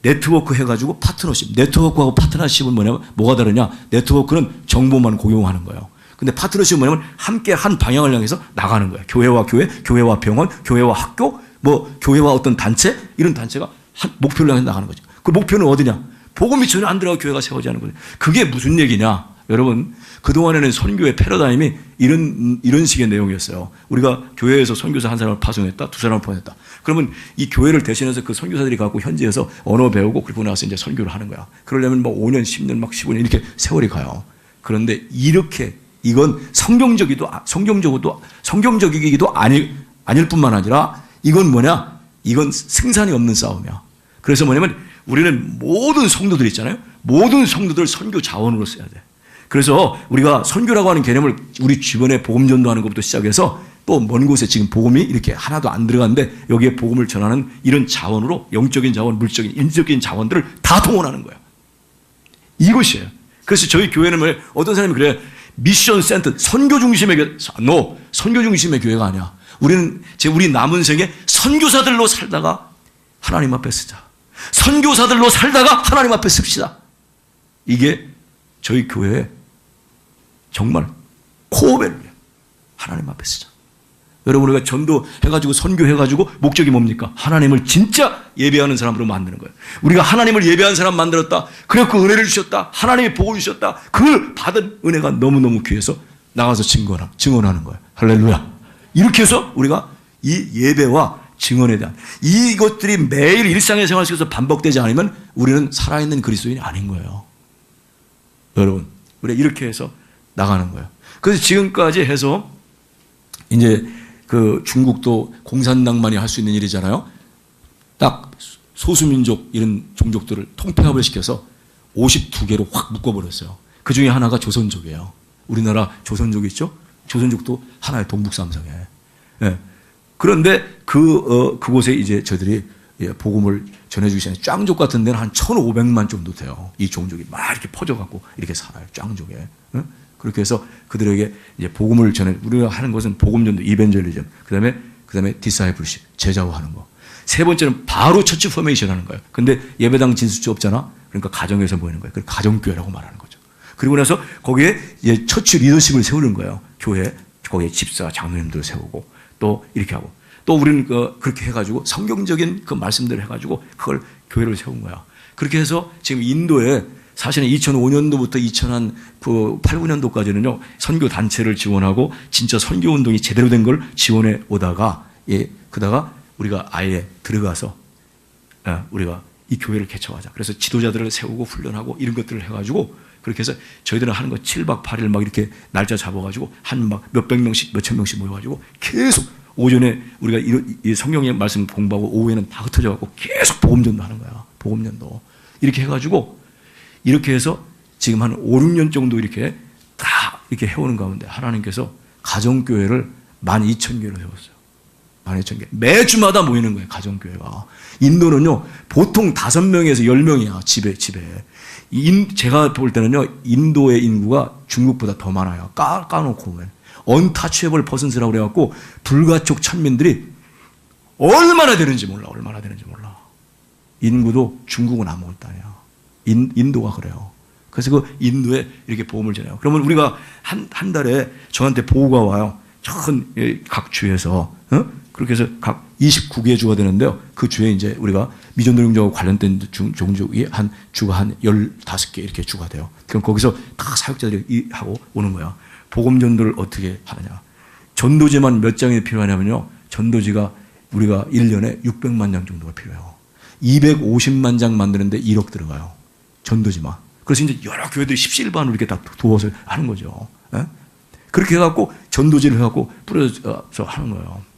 네트워크 해가지고 파트너십. 네트워크하고 파트너십은 뭐냐면 뭐가 다르냐? 네트워크는 정보만 공유하는 거예요. 근데 파트너십은 뭐냐면 함께 한 방향을 향해서 나가는 거예요. 교회와 교회, 교회와 병원, 교회와 학교, 뭐 교회와 어떤 단체, 이런 단체가 한 목표를 향해 나가는 거죠. 그 목표는 어디냐? 복음이 전혀 안 들어가 교회가 세워지는 거예요. 그게 무슨 얘기냐? 여러분, 그동안에는 선교의 패러다임이 이런 식의 내용이었어요. 우리가 교회에서 선교사 한 사람을 파송했다, 두 사람을 보냈다. 그러면 이 교회를 대신해서 그 선교사들이 갖고 현지에서 언어 배우고 그리고 나서 이제 선교를 하는 거야. 그러려면 뭐 5년, 10년, 막 15년 이렇게 세월이 가요. 그런데 이렇게 이건 성경적이기도 아닐 뿐만 아니라 이건 뭐냐? 이건 생산이 없는 싸움이야. 그래서 뭐냐면 우리는 모든 성도들 있잖아요. 모든 성도들 선교 자원으로 써야 돼. 그래서 우리가 선교라고 하는 개념을 우리 주변에 복음 전도하는 것부터 시작해서 또 먼 곳에 지금 복음이 이렇게 하나도 안 들어갔는데 여기에 복음을 전하는 이런 자원으로 영적인 자원, 물적인, 인적인 자원들을 다 동원하는 거예요. 이것이에요. 그래서 저희 교회는 뭐 어떤 사람이 그래요. 미션 센터, 선교 중심의 교회. No, 선교 중심의 교회가 아니야. 우리는 우리 남은 생에 선교사들로 살다가 하나님 앞에 쓰자. 선교사들로 살다가 하나님 앞에 씁시다. 이게 저희 교회의 정말 코어밸류예요. 하나님 앞에 쓰자. 여러분, 우리가 전도해가지고 선교해가지고 목적이 뭡니까? 하나님을 진짜 예배하는 사람으로 만드는 거예요. 우리가 하나님을 예배하는 사람 만들었다. 그래서 그 은혜를 주셨다. 하나님의 복을 주셨다. 그 받은 은혜가 너무너무 귀해서 나가서 증언하는 거예요. 할렐루야. 이렇게 해서 우리가 이 예배와 증언에 대한 이것들이 매일 일상의 생활 속에서 반복되지 않으면 우리는 살아있는 그리스도인이 아닌 거예요. 여러분, 우리가 이렇게 해서 나가는 거예요. 그래서 지금까지 해서 이제 그 중국도 공산당만이 할 수 있는 일이잖아요. 딱 소수민족 이런 종족들을 통폐합을 시켜서 52개로 확 묶어버렸어요. 그 중에 하나가 조선족이에요. 우리나라 조선족 있죠? 조선족도 하나의 동북삼성에. 예. 그런데 그곳에 이제 저희들이 복음을 전해주기 전에 짱족 같은 데는 한 1,500만 정도 돼요. 이 종족이 막 이렇게 퍼져갖고 이렇게 살아요. 짱족에. 예? 그렇게 해서 그들에게 이제 복음을 우리가 하는 것은 복음전도, 이벤젤리즘, 그 다음에 디사이플십, 제자화하는 거. 세 번째는 바로 처치 포메이션 하는 거예요. 근데 예배당 진수치 없잖아. 그러니까 가정에서 모이는 거예요. 그걸 가정교회라고 말하는 거죠. 그리고 나서 거기에 이제 처치 리더십을 세우는 거예요. 거기에 집사, 장로님들을 세우고 또 이렇게 하고 또 우리는 그렇게 해가지고 성경적인 그 말씀들을 해가지고 그걸 교회를 세운 거야. 그렇게 해서 지금 인도에 사실은 2005년도부터 2008, 9년도까지는요, 선교 단체를 지원하고 진짜 선교 운동이 제대로 된 걸 지원해 오다가, 그다가 우리가 아예 들어가서, 우리가 이 교회를 개척하자. 그래서 지도자들을 세우고 훈련하고 이런 것들을 해가지고 그렇게 해서 저희들은 하는 거 7박 8일 막 이렇게 날짜 잡아가지고 한 막 몇백 명씩, 몇천 명씩 모여가지고 계속 오전에 우리가 이 성경의 말씀 공부하고 오후에는 다 흩어져갖고 계속 복음전도 하는 거야. 복음전도. 이렇게 해가지고 이렇게 해서 지금 한 5, 6년 정도 이렇게 다 이렇게 해오는 가운데 하나님께서 가정교회를 12,000개로 세웠어요. 12,000개. 매주마다 모이는 거예요, 가정교회가. 인도는요, 보통 5명에서 10명이야, 집에. 제가 볼 때는요, 인도의 인구가 중국보다 더 많아요. 까놓고 보면. 언타치able 퍼슨스라고 그래갖고, 불가촉 천민들이 얼마나 되는지 몰라. 인구도 중국은 아무것도 아니야. 인도가 그래요. 그래서 그 인도에 이렇게 복음을 전해요. 그러면 우리가 한 달에 저한테 보고가 와요. 각 주에서. 그렇게 해서 각 29개 주가 되는데요. 그 주에 이제 우리가 미전도용족하고 관련된 종족이 주가 한 15개 이렇게 주가 돼요. 그럼 거기서 다 사역자들이 하고 오는 거야. 복음 전도를 어떻게 하느냐. 전도지만 몇 장이 필요하냐면요. 전도지가 우리가 1년에 600만 장 정도가 필요해요. 250만 장 만드는데 1억 들어가요. 전도지만. 그래서 이제 여러 교회들이 십시일반으로 이렇게 다 도와서 하는 거죠. 예? 그렇게 해갖고 전도지를 해갖고 뿌려서 하는 거예요.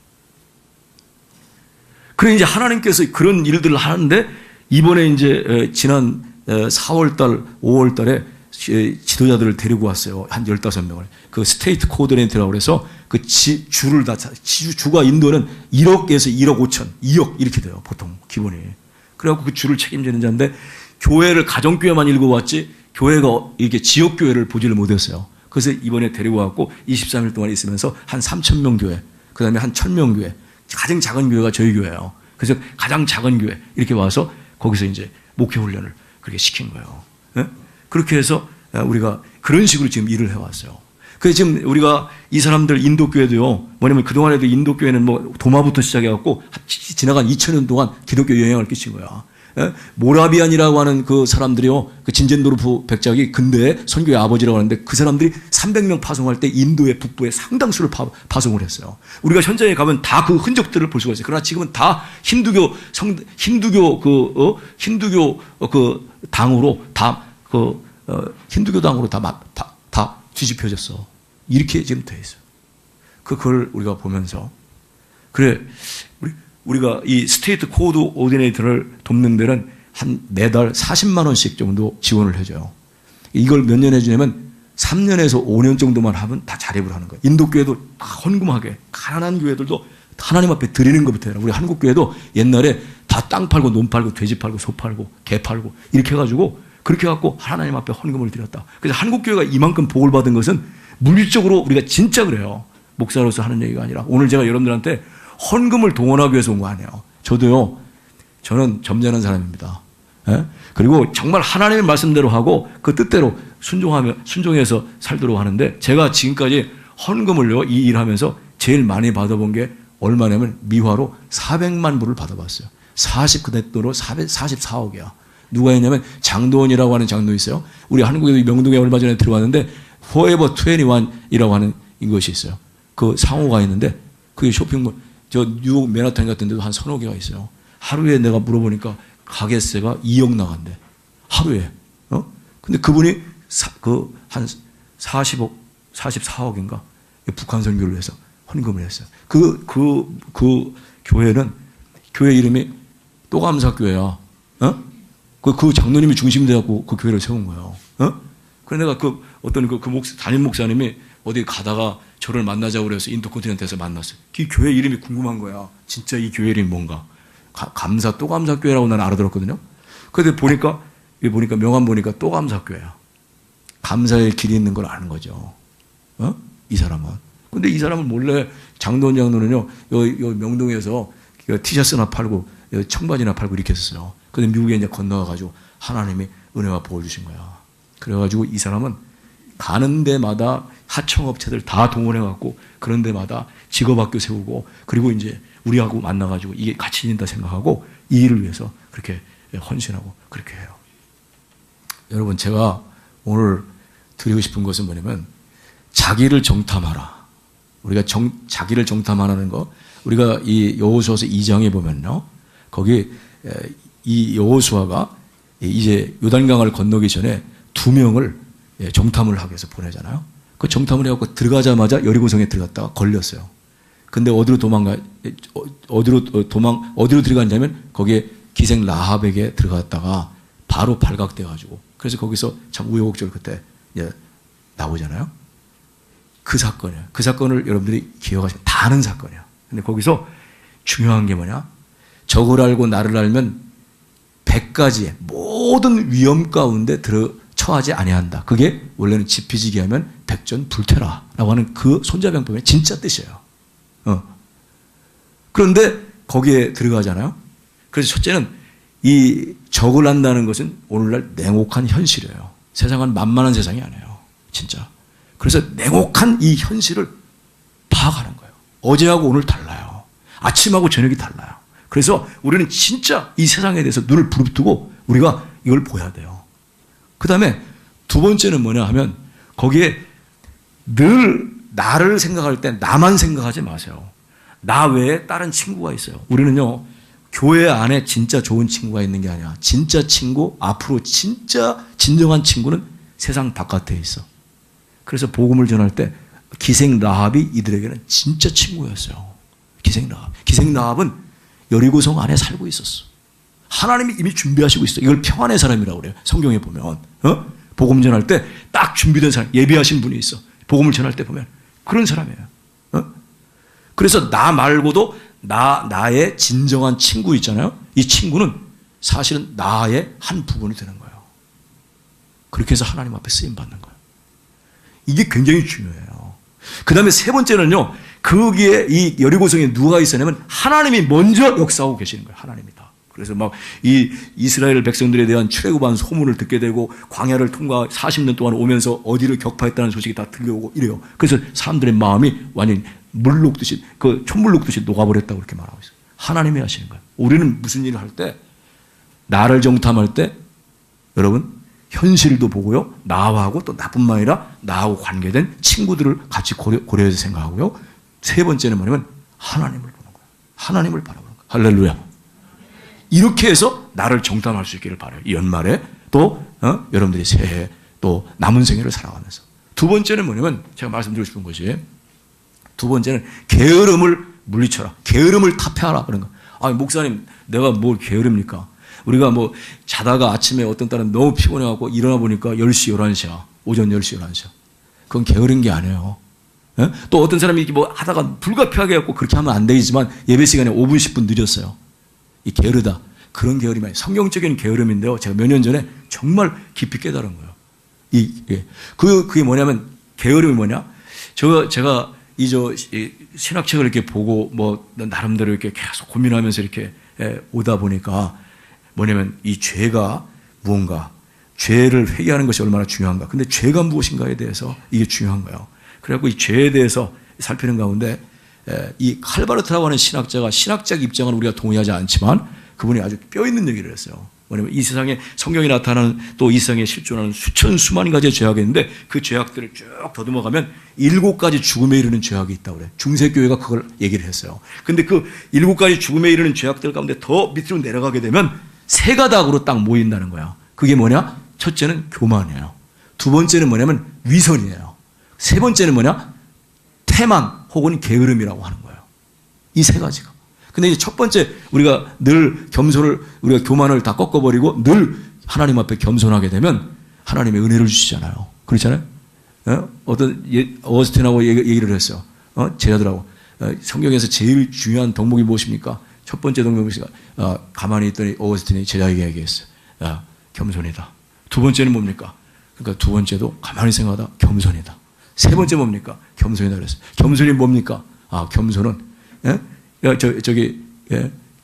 그래 이제 하나님께서 그런 일들을 하는데 이번에 이제 지난 4월달, 5월달에 지도자들을 데리고 왔어요. 한 15명을. 그 스테이트 코디네이터라고 해서 그 주를 다, 주가 인도는 1억에서 1억 5천, 2억 이렇게 돼요. 보통 기본이. 그래갖고 그 주를 책임지는 자인데 교회를 가정교회만 읽어왔지 교회가 이렇게 지역교회를 보지를 못했어요. 그래서 이번에 데리고 왔고 23일 동안 있으면서 한 3,000명 교회, 그 다음에 한 1,000명 교회, 가장 작은 교회가 저희 교회예요. 그래서 가장 작은 교회 이렇게 와서 거기서 이제 목회 훈련을 그렇게 시킨 거예요. 예? 그렇게 해서 우리가 그런 식으로 지금 일을 해왔어요. 그래서 지금 우리가 이 사람들 인도교회도요, 뭐냐면 그동안에도 인도교회는 뭐 도마부터 시작해갖고 지나간 2000년 동안 기독교 영향을 끼친 거야. 예? 모라비안이라고 하는 그 사람들이요, 그 진젠도르프 백작이 근대의 선교의 아버지라고 하는데 그 사람들이 300명 파송할 때 인도의 북부에 상당수를 파송을 했어요. 우리가 현장에 가면 다 그 흔적들을 볼 수가 있어요. 그러나 지금은 다 힌두교 그 당으로 힌두교 당으로 다 뒤집혀졌어. 이렇게 지금 돼 있어요. 그걸 우리가 보면서 그래 우리가 이 스테이트 코드 오디네이터를 돕는 데는 한 매달 40만 원씩 정도 지원을 해줘요. 이걸 몇 년 해주냐면 3년에서 5년 정도만 하면 다 자립을 하는 거예요. 인도교회도 다 헌금하게, 가난한 교회들도 하나님 앞에 드리는 것부터 해라. 우리 한국교회도 옛날에 다 땅 팔고 논 팔고 돼지 팔고 소 팔고 개 팔고 이렇게 해가지고 그렇게 해갖고 하나님 앞에 헌금을 드렸다. 그래서 한국교회가 이만큼 복을 받은 것은 물질적으로 우리가 진짜 그래요. 목사로서 하는 얘기가 아니라 오늘 제가 여러분들한테 헌금을 동원하기 위해서 온 거 아니에요. 저는 점잖은 사람입니다. 예? 그리고 정말 하나님의 말씀대로 하고 그 뜻대로 순종해서 살도록 하는데 제가 지금까지 헌금을요, 이 일하면서 제일 많이 받아본 게 얼마냐면 미화로 400만 불을 받아봤어요. 49넷도로 44억이야. 누가 했냐면 장도원이라고 하는 장도 있어요. 우리 한국에도 명동에 얼마 전에 들어왔는데 포에버 21이라고 하는 이것이 있어요. 그 상호가 있는데 그게 쇼핑몰, 저 뉴욕 맨하탄 같은 데도 한 서너 개가 있어요. 하루에 내가 물어보니까 가게세가 2억 나간대. 하루에. 근데 그분이 한 40억, 44억인가? 북한 선교를 해서 헌금을 했어요. 그 교회는, 교회 이름이 또감사교회야. 그 장로님이 중심이 돼갖고 그 교회를 세운 거예요. 그래서 내가 담임 목사님이 어디 가다가 저를 만나자고 그래서 인터컨티넨트에서 만났어요. 이 교회 이름이 궁금한 거야. 진짜 이 교회 이름이 뭔가. 또감사교회라고 나는 알아들었거든요. 근데 보니까 명함 보니까 또감사교회야. 감사의 길이 있는 걸 아는 거죠. 이 사람은. 근데 이 사람은 몰래 장로는요, 요 명동에서 티셔츠나 팔고, 청바지나 팔고 이렇게 했었어요. 근데 미국에 이제 건너가가지고 하나님이 은혜와 복을 주신 거야. 그래가지고 이 사람은 가는 데마다 하청업체들 다 동원해갖고 그런 데마다 직업학교 세우고 그리고 이제 우리하고 만나가지고 이게 가치 있다 생각하고 이 일을 위해서 그렇게 헌신하고 그렇게 해요. 여러분, 제가 오늘 드리고 싶은 것은 뭐냐면 자기를 정탐하라. 우리가 자기를 정탐하라는 거, 우리가 이 여호수아서 2장에 보면요, 거기 이 여호수아가 이제 요단강을 건너기 전에 2명을 정탐을 하기 위해서 보내잖아요. 그 정탐을 해갖고 들어가자마자 여리고성에 들어갔다가 걸렸어요. 근데 어디로 들어갔냐면 거기에 기생 라합에게 들어갔다가 바로 발각돼가지고, 그래서 거기서 참 우여곡절 그때 이제 나오잖아요. 그 사건이에요. 그 사건을 여러분들이 기억하시면 다 아는 사건이에요. 근데 거기서 중요한 게 뭐냐? 적을 알고 나를 알면 100가지의 모든 위험 가운데 처하지 아니한다. 그게 원래는 지피지기 하면 백전불태라라고 하는 그 손자병법의 진짜 뜻이에요. 그런데 거기에 들어가잖아요. 그래서 첫째는 이 적을 안다는 것은 오늘날 냉혹한 현실이에요. 세상은 만만한 세상이 아니에요. 진짜. 그래서 냉혹한 이 현실을 파악하는 거예요. 어제하고 오늘 달라요. 아침하고 저녁이 달라요. 그래서 우리는 진짜 이 세상에 대해서 눈을 부릅뜨고 우리가 이걸 보여야 돼요. 그 다음에 두 번째는 뭐냐 하면 거기에 늘 나를 생각할 때 나만 생각하지 마세요. 나 외에 다른 친구가 있어요. 우리는요, 교회 안에 진짜 좋은 친구가 있는 게 아니야. 진짜 친구, 앞으로 진짜 진정한 친구는 세상 바깥에 있어. 그래서 복음을 전할 때 기생 라합이 이들에게는 진짜 친구였어요. 기생 라합은 여리고성 안에 살고 있었어. 하나님이 이미 준비하시고 있어. 이걸 평안의 사람이라고 그래요. 성경에 보면. 복음 전할 때 딱 준비된 사람, 예비하신 분이 있어. 복음을 전할 때 보면. 그런 사람이에요. 그래서 나 말고도 나의 진정한 친구 있잖아요. 이 친구는 사실은 나의 한 부분이 되는 거예요. 그렇게 해서 하나님 앞에 쓰임 받는 거예요. 이게 굉장히 중요해요. 그 다음에 세 번째는요, 거기에 이 여리고성에 누가 있었냐면 하나님이 먼저 역사하고 계시는 거예요. 하나님이다. 그래서 막 이 이스라엘 백성들에 대한 출애굽한 소문을 듣게 되고 광야를 통과 40년 동안 오면서 어디를 격파했다는 소식이 다 들려오고 이래요. 그래서 사람들의 마음이 완전히 물 녹듯이, 그 촛물 녹듯이 녹아버렸다고 그렇게 말하고 있어요. 하나님이 하시는 거예요. 우리는 무슨 일을 할 때, 나를 정탐할 때, 여러분, 현실도 보고요, 나하고 또 나뿐만 아니라 나하고 관계된 친구들을 같이 고려해서 생각하고요. 세 번째는 뭐냐면 하나님을 보는 거예요. 하나님을 바라보는 거예요. 할렐루야. 이렇게 해서 나를 정탐할 수 있기를 바라요. 이 연말에 또 여러분들이 새해 또 남은 생애를 살아가면서. 두 번째는 뭐냐면 제가 말씀드리고 싶은 것이, 두 번째는 게으름을 물리쳐라. 게으름을 타파하라. 그런 거. 아니, 목사님, 내가 뭘 게으릅니까? 우리가 뭐 자다가 아침에 어떤 딸은 너무 피곤해갖고 일어나 보니까 10시, 11시야. 오전 10시, 11시야. 그건 게으른 게 아니에요. 예? 또 어떤 사람이 이렇게 뭐 하다가 불가피하게 해갖고 그렇게 하면 안 되지만 예배 시간에 5분, 10분 늦었어요. 이 게으르다. 그런 게으름이 아니에요. 성경적인 게으름인데요. 제가 몇 년 전에 정말 깊이 깨달은 거예요. 그게 뭐냐면, 게으름이 뭐냐? 제가 이 신학책을 이렇게 보고 뭐 나름대로 이렇게 계속 고민하면서 이렇게 오다 보니까 뭐냐면 이 죄가 무언가, 죄를 회개하는 것이 얼마나 중요한가. 근데 죄가 무엇인가에 대해서 이게 중요한 거예요. 그래갖고 이 죄에 대해서 살피는 가운데 이 칼바르트라고 하는 신학자가, 신학적 입장은 우리가 동의하지 않지만 그분이 아주 뼈 있는 얘기를 했어요. 뭐냐면 이 세상에 성경이 나타나는, 또 이 세상에 실존하는 수천 수만 가지의 죄악이 있는데 그 죄악들을 쭉 더듬어 가면 7가지 죽음에 이르는 죄악이 있다고 그래요. 중세교회가 그걸 얘기를 했어요. 근데 그 7가지 죽음에 이르는 죄악들 가운데 더 밑으로 내려가게 되면 3가닥으로 딱 모인다는 거야. 그게 뭐냐? 첫째는 교만이에요. 두 번째는 뭐냐면 위선이에요. 세 번째는 뭐냐? 태만 혹은 게으름이라고 하는 거예요. 이 3가지가. 근데 이제 첫 번째, 우리가 늘 우리가 교만을 다 꺾어버리고 늘 하나님 앞에 겸손하게 되면 하나님의 은혜를 주시잖아요. 그렇잖아요? 어떤 어거스틴하고 얘기를 했어요. 제자들하고. 성경에서 제일 중요한 덕목이 무엇입니까? 첫 번째 덕목이 무엇입니까? 가만히 있더니 어거스틴이 제자에게 얘기했어요. 야, 겸손이다. 두 번째는 뭡니까? 그러니까 두 번째도 가만히 생각하다 겸손이다. 세 번째 뭡니까? 겸손이다 그랬어요. 겸손이 뭡니까? 겸손은,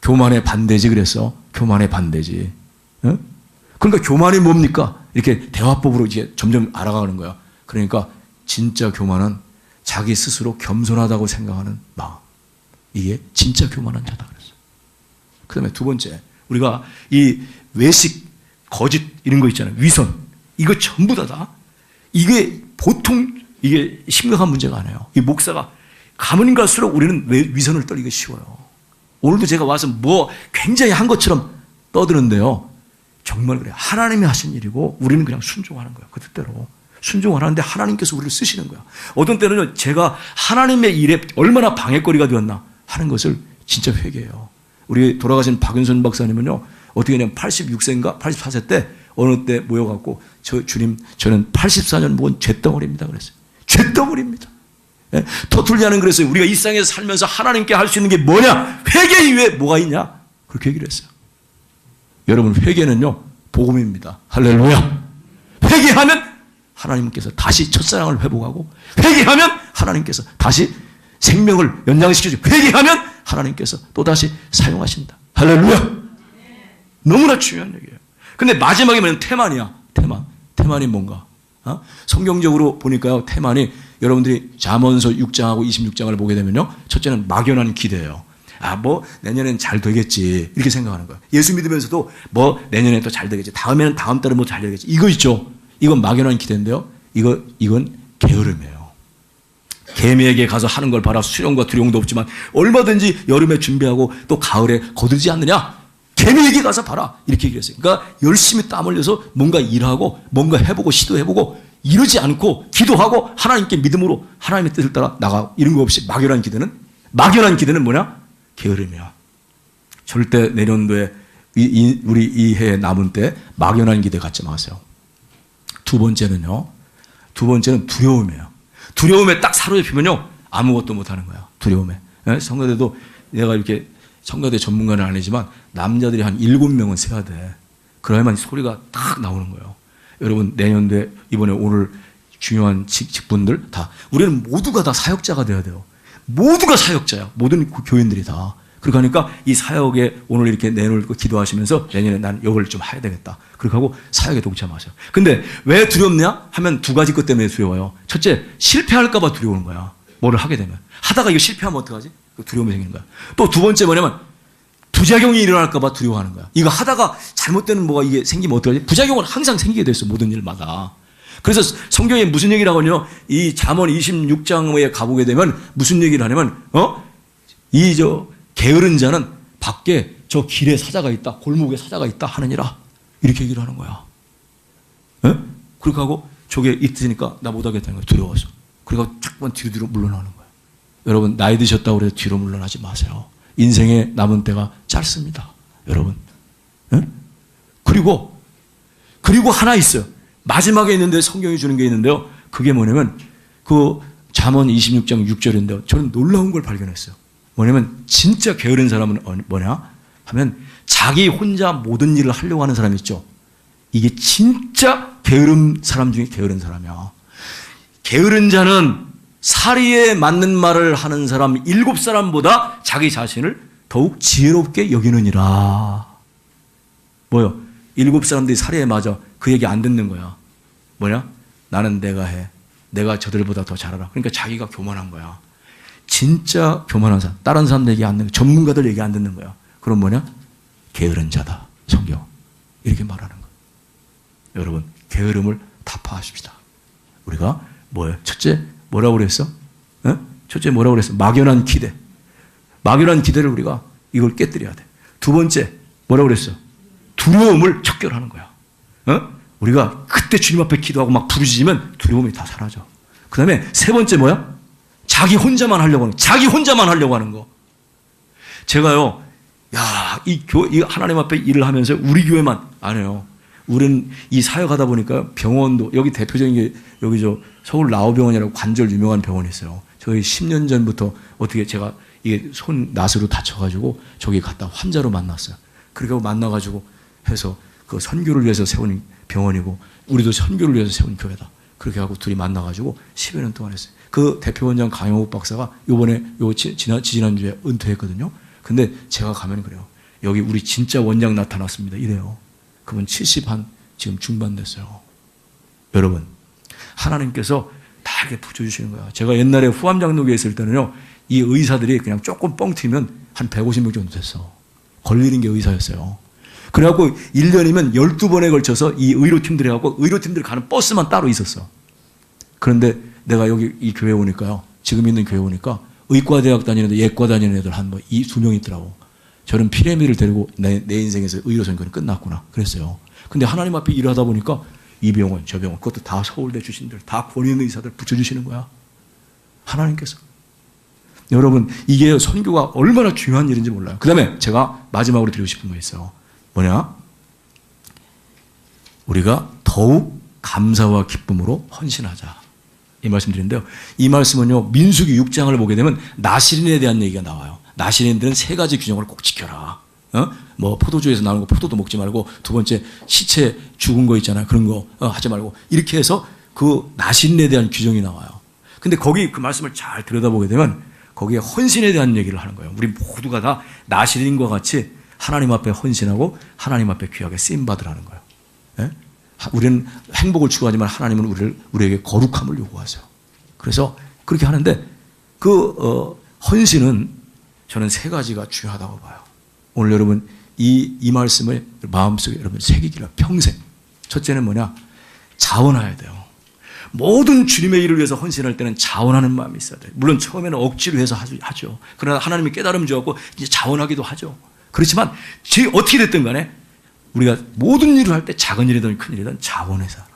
교만의 반대지 그랬어. 교만의 반대지. 그러니까 교만이 뭡니까? 이렇게 대화법으로 이제 점점 알아가는 거야. 그러니까 진짜 교만은 자기 스스로 겸손하다고 생각하는 마음. 이게 진짜 교만한 자다 그랬어. 그 다음에 두 번째, 우리가 이 외식, 거짓 이런 거 있잖아요. 위선. 이거 전부 다다. 이게 보통 이게 심각한 문제가 아니에요. 이 목사가 가면 갈수록 우리는 위선을 떨기가 쉬워요. 오늘도 제가 와서 뭐 굉장히 한 것처럼 떠드는데요. 정말 그래요. 하나님이 하신 일이고 우리는 그냥 순종하는 거예요. 그 뜻대로. 순종하는데 하나님께서 우리를 쓰시는 거예요. 어떤 때는요, 제가 하나님의 일에 얼마나 방해거리가 되었나 하는 것을 진짜 회개해요. 우리 돌아가신 박윤선 박사님은요, 어떻게 했냐면 86세인가 84세 때 어느 때 모여갖고 주님, 저는 84년 묵은 죄덩어리입니다 그랬어요. 죄덩어리입니다. 예? 터툴리아는 그랬어요. 우리가 이 세상에서 살면서 하나님께 할 수 있는 게 뭐냐? 회개 이외에 뭐가 있냐? 그렇게 얘기를 했어요. 여러분, 회개는요, 복음입니다. 할렐루야. 회개하면 하나님께서 다시 첫사랑을 회복하고, 회개하면 하나님께서 다시 생명을 연장시켜주고, 회개하면 하나님께서 또다시 사용하신다. 할렐루야. 너무나 중요한 얘기예요. 근데 마지막에 뭐냐면 태만이야. 태만이 뭔가? 성경적으로 보니까요, 태만이 여러분들이 잠언서 6장하고 26장을 보게 되면요, 첫째는 막연한 기대예요. 뭐 내년엔 잘 되겠지 이렇게 생각하는 거예요. 예수 믿으면서도 뭐 내년엔 또 잘 되겠지, 다음에는 다음 달에 뭐 잘 되겠지, 이거 있죠. 이건 막연한 기대인데요, 이건 게으름이에요. 개미에게 가서 하는 걸 봐라. 수령과 두려움도 없지만 얼마든지 여름에 준비하고 또 가을에 거두지 않느냐. 개미에게 가서 봐라. 이렇게 얘기했어요. 그러니까 열심히 땀 흘려서 뭔가 일하고 뭔가 해보고 시도해보고 이러지 않고 기도하고 하나님께 믿음으로 하나님의 뜻을 따라 나가고 이런 거 없이 막연한 기대는 뭐냐? 게으름이야. 절대 내년도에 우리 이 해에 남은 때 막연한 기대 갖지 마세요. 두 번째는 두려움이에요. 두려움에 딱 사로잡히면요, 아무것도 못하는 거야. 두려움에. 성가대도 내가 이렇게 성가대 전문가는 아니지만 남자들이 한 7명은 세야 돼. 그래야만 소리가 딱 나오는 거예요. 여러분 내년도에 이번에 오늘 중요한 직분들 다 우리는 모두가 다 사역자가 되어야 돼요. 모두가 사역자야. 모든 교인들이 다. 그러니까 하니까 이 사역에 오늘 이렇게 내놓고 기도하시면서 내년에 난 이걸 좀 해야 되겠다. 그렇게 하고 사역에 동참하세요. 근데 왜 두렵냐? 하면 두 가지 것 때문에 두려워요. 첫째, 실패할까봐 두려운 거야. 뭐를 하게 되면. 하다가 이거 실패하면 어떡하지? 두려움이 생기는 거야. 또 두 번째 뭐냐면 부작용이 일어날까봐 두려워하는 거야. 이거 하다가 잘못되는 뭐가 이게 생기면 어떡하지? 부작용은 항상 생기게 돼 있어. 모든 일마다. 그래서 성경에 무슨 얘기를 하거든요. 이 잠언 26장에 가보게 되면 무슨 얘기를 하냐면, 게으른 자는 밖에 저 길에 사자가 있다, 골목에 사자가 있다 하느니라. 이렇게 얘기를 하는 거야. 그렇게 하고 저게 있으니까 나 못하겠다는 거야. 두려워서. 그러니까 자꾸만 뒤로 물러나는 거야. 여러분, 나이 드셨다고 해서 뒤로 물러나지 마세요. 인생의 남은 때가 짧습니다. 여러분. 그리고 하나 있어요. 마지막에 있는데 성경이 주는 게 있는데요. 그게 뭐냐면 그 잠언 26장 6절인데요. 저는 놀라운 걸 발견했어요. 뭐냐면 진짜 게으른 사람은 뭐냐 하면 자기 혼자 모든 일을 하려고 하는 사람 있죠. 이게 진짜 게으른 사람 중에 게으른 사람이야. 게으른 자는 사리에 맞는 말을 하는 사람 7사람보다 자기 자신을 더욱 지혜롭게 여기느니라. 뭐요? 7사람들이 사리에 맞아. 그 얘기 안 듣는 거야. 뭐냐? 나는 내가 해. 내가 저들보다 더 잘 알아. 그러니까 자기가 교만한 거야. 진짜 교만한 사람. 다른 사람들 얘기 안 듣는 거야. 전문가들 얘기 안 듣는 거야. 그럼 뭐냐? 게으른 자다. 성경. 이렇게 말하는 거야. 여러분, 게으름을 타파하십시다. 우리가 뭐예요? 첫째, 뭐라고 그랬어? 첫째 뭐라고 그랬어? 막연한 기대. 막연한 기대를 우리가 이걸 깨뜨려야 돼. 두 번째, 뭐라고 그랬어? 두려움을 척결하는 거야. 우리가 그때 주님 앞에 기도하고 막 부르짖으면 두려움이 다 사라져. 그 다음에 세 번째 뭐야? 자기 혼자만 하려고 하는 거. 자기 혼자만 하려고 하는 거. 제가요, 이 하나님 앞에 일을 하면서 우리 교회만 안 해요. 우리는 이 사역하다 보니까 병원도, 여기 대표적인 게 여기 서울 라오병원이라고 관절 유명한 병원이 있어요. 저희 10년 전부터 어떻게 제가 이게 손 낫으로 다쳐가지고 저기 갔다 환자로 만났어요. 그렇게 하고 만나가지고 해서 그 선교를 위해서 세운 병원이고 우리도 선교를 위해서 세운 교회다. 그렇게 하고 둘이 만나가지고 10여 년 동안 했어요. 그 대표원장 강영욱 박사가 요번에 지난주에 은퇴했거든요. 근데 제가 가면 그래요. 여기 우리 진짜 원장 나타났습니다. 이래요. 그분 70한 지금 중반 됐어요. 여러분, 하나님께서 다 이렇게 붙여주시는 거야. 제가 옛날에 후암장로교에 있을 때는요, 이 의사들이 그냥 조금 뻥 튀면 한 150명 정도 됐어. 걸리는 게 의사였어요. 그래갖고 1년이면 12번에 걸쳐서 이 의료팀들이 해갖고 의료팀들 가는 버스만 따로 있었어. 그런데 내가 여기 이 교회 오니까요, 지금 있는 교회 오니까 의과대학 다니는 애들, 예과 다니는 애들 한 2명 있더라고. 저는 피레미를 데리고 내 인생에서 의료 선교는 끝났구나. 그랬어요. 근데 하나님 앞에 일을 하다 보니까 이 병원, 저 병원, 그것도 다 서울대 출신들, 다 권위 있는 의사들 붙여주시는 거야. 하나님께서. 여러분, 이게 선교가 얼마나 중요한 일인지 몰라요. 그 다음에 제가 마지막으로 드리고 싶은 거 있어요. 뭐냐? 우리가 더욱 감사와 기쁨으로 헌신하자. 이 말씀 드리는데요. 이 말씀은요, 민수기 6장을 보게 되면 나실인에 대한 얘기가 나와요. 나실인들은 3가지 규정을 꼭 지켜라. 뭐 포도주에서 나오는 거 포도도 먹지 말고, 두 번째 시체 죽은 거 있잖아요. 그런 거 하지 말고, 이렇게 해서 그 나실인에 대한 규정이 나와요. 근데 거기 그 말씀을 잘 들여다보게 되면 거기에 헌신에 대한 얘기를 하는 거예요. 우리 모두가 다 나실인과 같이 하나님 앞에 헌신하고 하나님 앞에 귀하게 쓰임 받으라는 거예요. 예? 우리는 행복을 추구하지만 하나님은 우리에게 거룩함을 요구하세요. 그래서 그렇게 하는데 그 헌신은 저는 3가지가 중요하다고 봐요. 오늘 여러분 이 말씀을 마음속에 여러분 새기기를 평생. 첫째는 뭐냐? 자원해야 돼요. 모든 주님의 일을 위해서 헌신할 때는 자원하는 마음이 있어야 돼요. 물론 처음에는 억지로 해서 하죠. 그러나 하나님이 깨달음 주었고 이제 자원하기도 하죠. 그렇지만 어떻게 됐든 간에 우리가 모든 일을 할 때 작은 일이든 큰 일이든 자원해서 하라.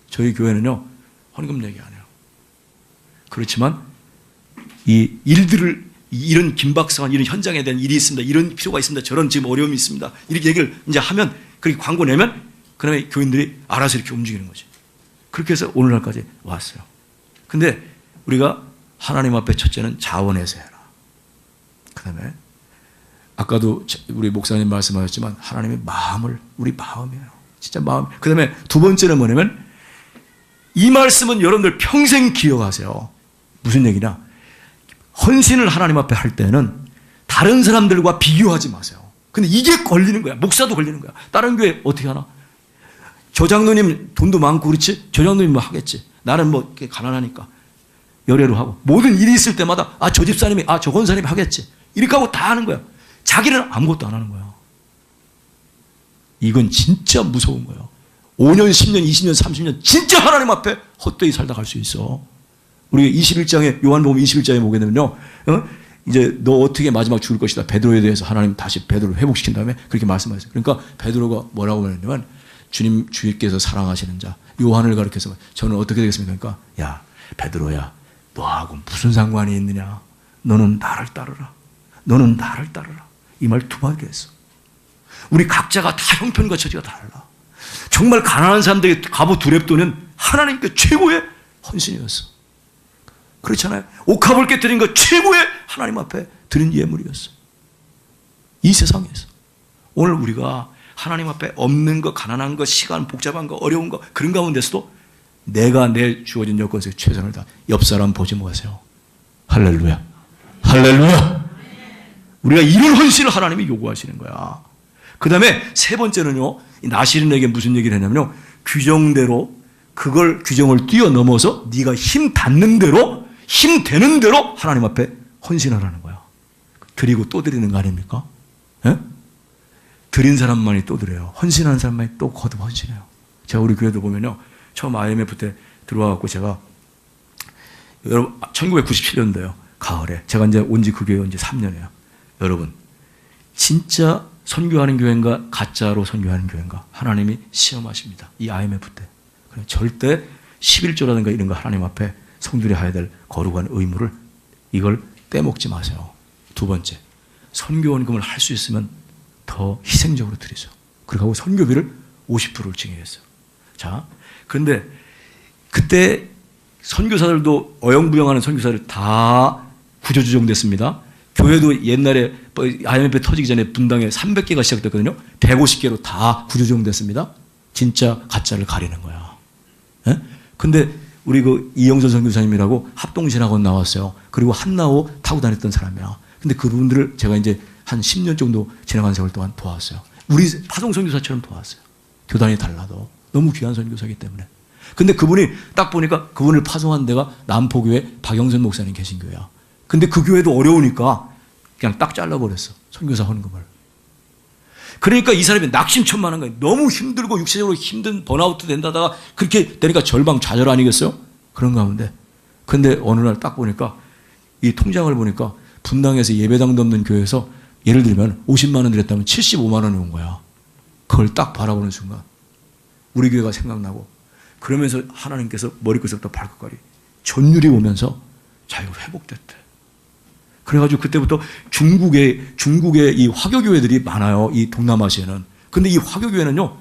저희 교회는요, 헌금 얘기 안 해요. 그렇지만 이 일들을, 이런 긴박성한 이런 현장에 대한 일이 있습니다. 이런 필요가 있습니다. 저런 지금 어려움이 있습니다. 이렇게 얘기를 이제 하면, 그렇게 광고 내면, 그 다음에 교인들이 알아서 이렇게 움직이는 거지. 그렇게 해서 오늘날까지 왔어요. 근데 우리가 하나님 앞에 첫째는 자원해서 해라. 그 다음에 아까도 우리 목사님 말씀하셨지만 하나님의 마음을, 우리 마음이에요. 진짜 마음. 그 다음에 두 번째는 뭐냐면 이 말씀은 여러분들 평생 기억하세요. 무슨 얘기냐? 헌신을 하나님 앞에 할 때는 다른 사람들과 비교하지 마세요. 근데 이게 걸리는 거야. 목사도 걸리는 거야. 다른 교회 어떻게 하나? 저 장로님 돈도 많고 그렇지? 저 장로님 뭐 하겠지. 나는 뭐 이렇게 가난하니까. 열애로 하고. 모든 일이 있을 때마다 저 집사님이, 저 권사님이 하겠지. 이렇게 하고 다 하는 거야. 자기는 아무것도 안 하는 거야. 이건 진짜 무서운 거예요. 5년, 10년, 20년, 30년 진짜 하나님 앞에 헛되이 살다 갈 수 있어. 우리 21장에 요한복음 21장에 보게 되면요. 이제 너 어떻게 마지막 죽을 것이다. 베드로에 대해서 하나님 다시 베드로를 회복시킨 다음에 그렇게 말씀하셨어요. 그러니까 베드로가 뭐라고 말했냐면 주님 주께서 사랑하시는 자 요한을 가리켜서 저는 어떻게 되겠습니까? 그러니까 야 베드로야 너하고 무슨 상관이 있느냐. 너는 나를 따르라. 너는 나를 따르라. 이 말 두 번 했어. 우리 각자가 다 형편과 처지가 달라. 정말 가난한 사람들에게 갑옷 두 렙돈은 하나님께 최고의 헌신이었어. 그렇잖아요. 옥합을 깨뜨린 것 최고의 하나님 앞에 드린 예물이었어. 이 세상에서. 오늘 우리가 하나님 앞에 없는 것, 가난한 것, 시간, 복잡한 거, 어려운 거 그런 가운데서도 내가 내 주어진 여건 속에 최선을 다 옆 사람 보지 마세요. 할렐루야. 할렐루야. 우리가 이런 헌신을 하나님이 요구하시는 거야. 그 다음에 세 번째는요, 나시린에게 무슨 얘기를 했냐면요, 규정대로 그걸 규정을 뛰어넘어서 네가 힘 닿는 대로, 힘 되는 대로 하나님 앞에 헌신하라는 거야. 드리고 또 드리는 거 아닙니까? 예? 드린 사람만이 또 드려요. 헌신하는 사람만이 또 거듭 헌신해요. 제가 우리 교회도 보면요, 처음 IMF 때 들어와갖고 제가, 여러분, 1997년도요, 가을에. 제가 이제 온 지 그 교회 온 지 3년이에요. 여러분, 진짜 선교하는 교회인가, 가짜로 선교하는 교회인가, 하나님이 시험하십니다. 이 IMF 때. 절대 11조라든가 이런 거 하나님 앞에 성들이 해야 될 거룩한 의무를 이걸 떼먹지 마세요. 두 번째, 선교원금을 할 수 있으면 더 희생적으로 드리죠. 그리고 선교비를 50%를 증액했어요. 자, 그런데 그때 선교사들도 어영부영하는 선교사들 다 구조조정됐습니다. 교회도 옛날에 IMF 터지기 전에 분당에 300개가 시작됐거든요. 150개로 다 구조조정됐습니다. 진짜 가짜를 가리는 거야. 예? 근데 우리 그 이영선 선교사님이라고 합동신학원 나왔어요. 그리고 한나호 타고 다녔던 사람이야. 근데 그분들을 제가 이제 한 10년 정도 지나간 세월 동안 도왔어요. 우리 파송 선교사처럼 도왔어요. 교단이 달라도. 너무 귀한 선교사이기 때문에. 근데 그분이 딱 보니까 그분을 파송한 데가 남포교회 박영선 목사님 계신 교회야. 근데 그 교회도 어려우니까 그냥 딱 잘라버렸어. 선교사 헌금을. 그러니까 이 사람이 낙심천만한 거예요. 너무 힘들고 육체적으로 힘든 번아웃 된다다가 그렇게 되니까 절망 좌절 아니겠어요? 그런 가운데. 근데 어느 날 딱 보니까 이 통장을 보니까 분당에서 예배당도 없는 교회에서 예를 들면 50만 원 드렸다면 75만 원이 온 거야. 그걸 딱 바라보는 순간 우리 교회가 생각나고 그러면서 하나님께서 머리끝부터 발끝까지 전율이 오면서 자유가 회복됐대. 그래가지고 그때부터 중국의 이 화교교회들이 많아요. 이 동남아시아는. 근데 이 화교교회는요,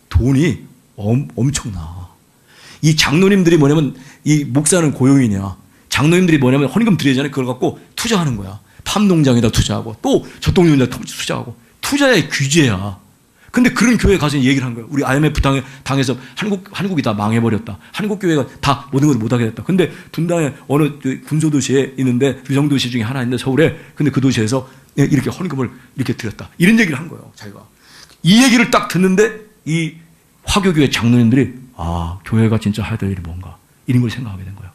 돈이 엄청나. 이 장로님들이 뭐냐면, 이 목사는 고용이냐. 장로님들이 뭐냐면 헌금 드리잖아요. 그걸 갖고 투자하는 거야. 팜농장에다 투자하고, 또 저똥용에다 투자하고. 투자의 규제야. 근데 그런 교회에 가서 얘기를 한 거예요. 우리 IMF 당해서 한국이 다 망해버렸다. 한국 교회가 다 모든 걸 못하게 됐다. 근데 분당에 어느 군소도시에 있는데 위성도시 중에 하나 있는데 서울에 근데 그 도시에서 이렇게 헌금을 이렇게 드렸다. 이런 얘기를 한 거예요. 자기가. 이 얘기를 딱 듣는데 이 화교교회 장로님들이 교회가 진짜 해야 될 일이 뭔가 이런 걸 생각하게 된 거예요.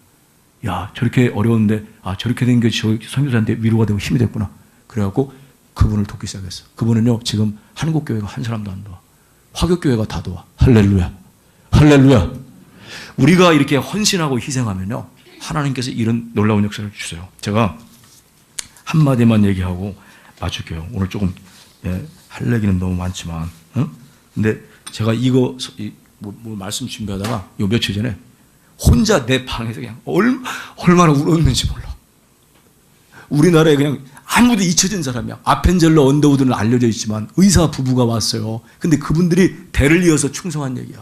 야, 저렇게 어려운데 저렇게 된 게 저 선교사한테 위로가 되고 힘이 됐구나. 그래갖고 그분을 돕기 시작했어. 그분은요, 지금 한국교회가 한 사람도 안 도와. 화교교회가 다 도와. 할렐루야. 할렐루야. 우리가 이렇게 헌신하고 희생하면요, 하나님께서 이런 놀라운 역사를 주세요. 제가 한마디만 얘기하고 마칠게요. 오늘 조금, 할 얘기는 너무 많지만, 근데 제가 이거, 말씀 준비하다가 요 며칠 전에 혼자 내 방에서 그냥 얼마나 울었는지 몰라. 우리나라에 그냥 아무도 잊혀진 사람이야. 아펜젤러 언더우드는 알려져 있지만 의사 부부가 왔어요. 근데 그분들이 대를 이어서 충성한 얘기야.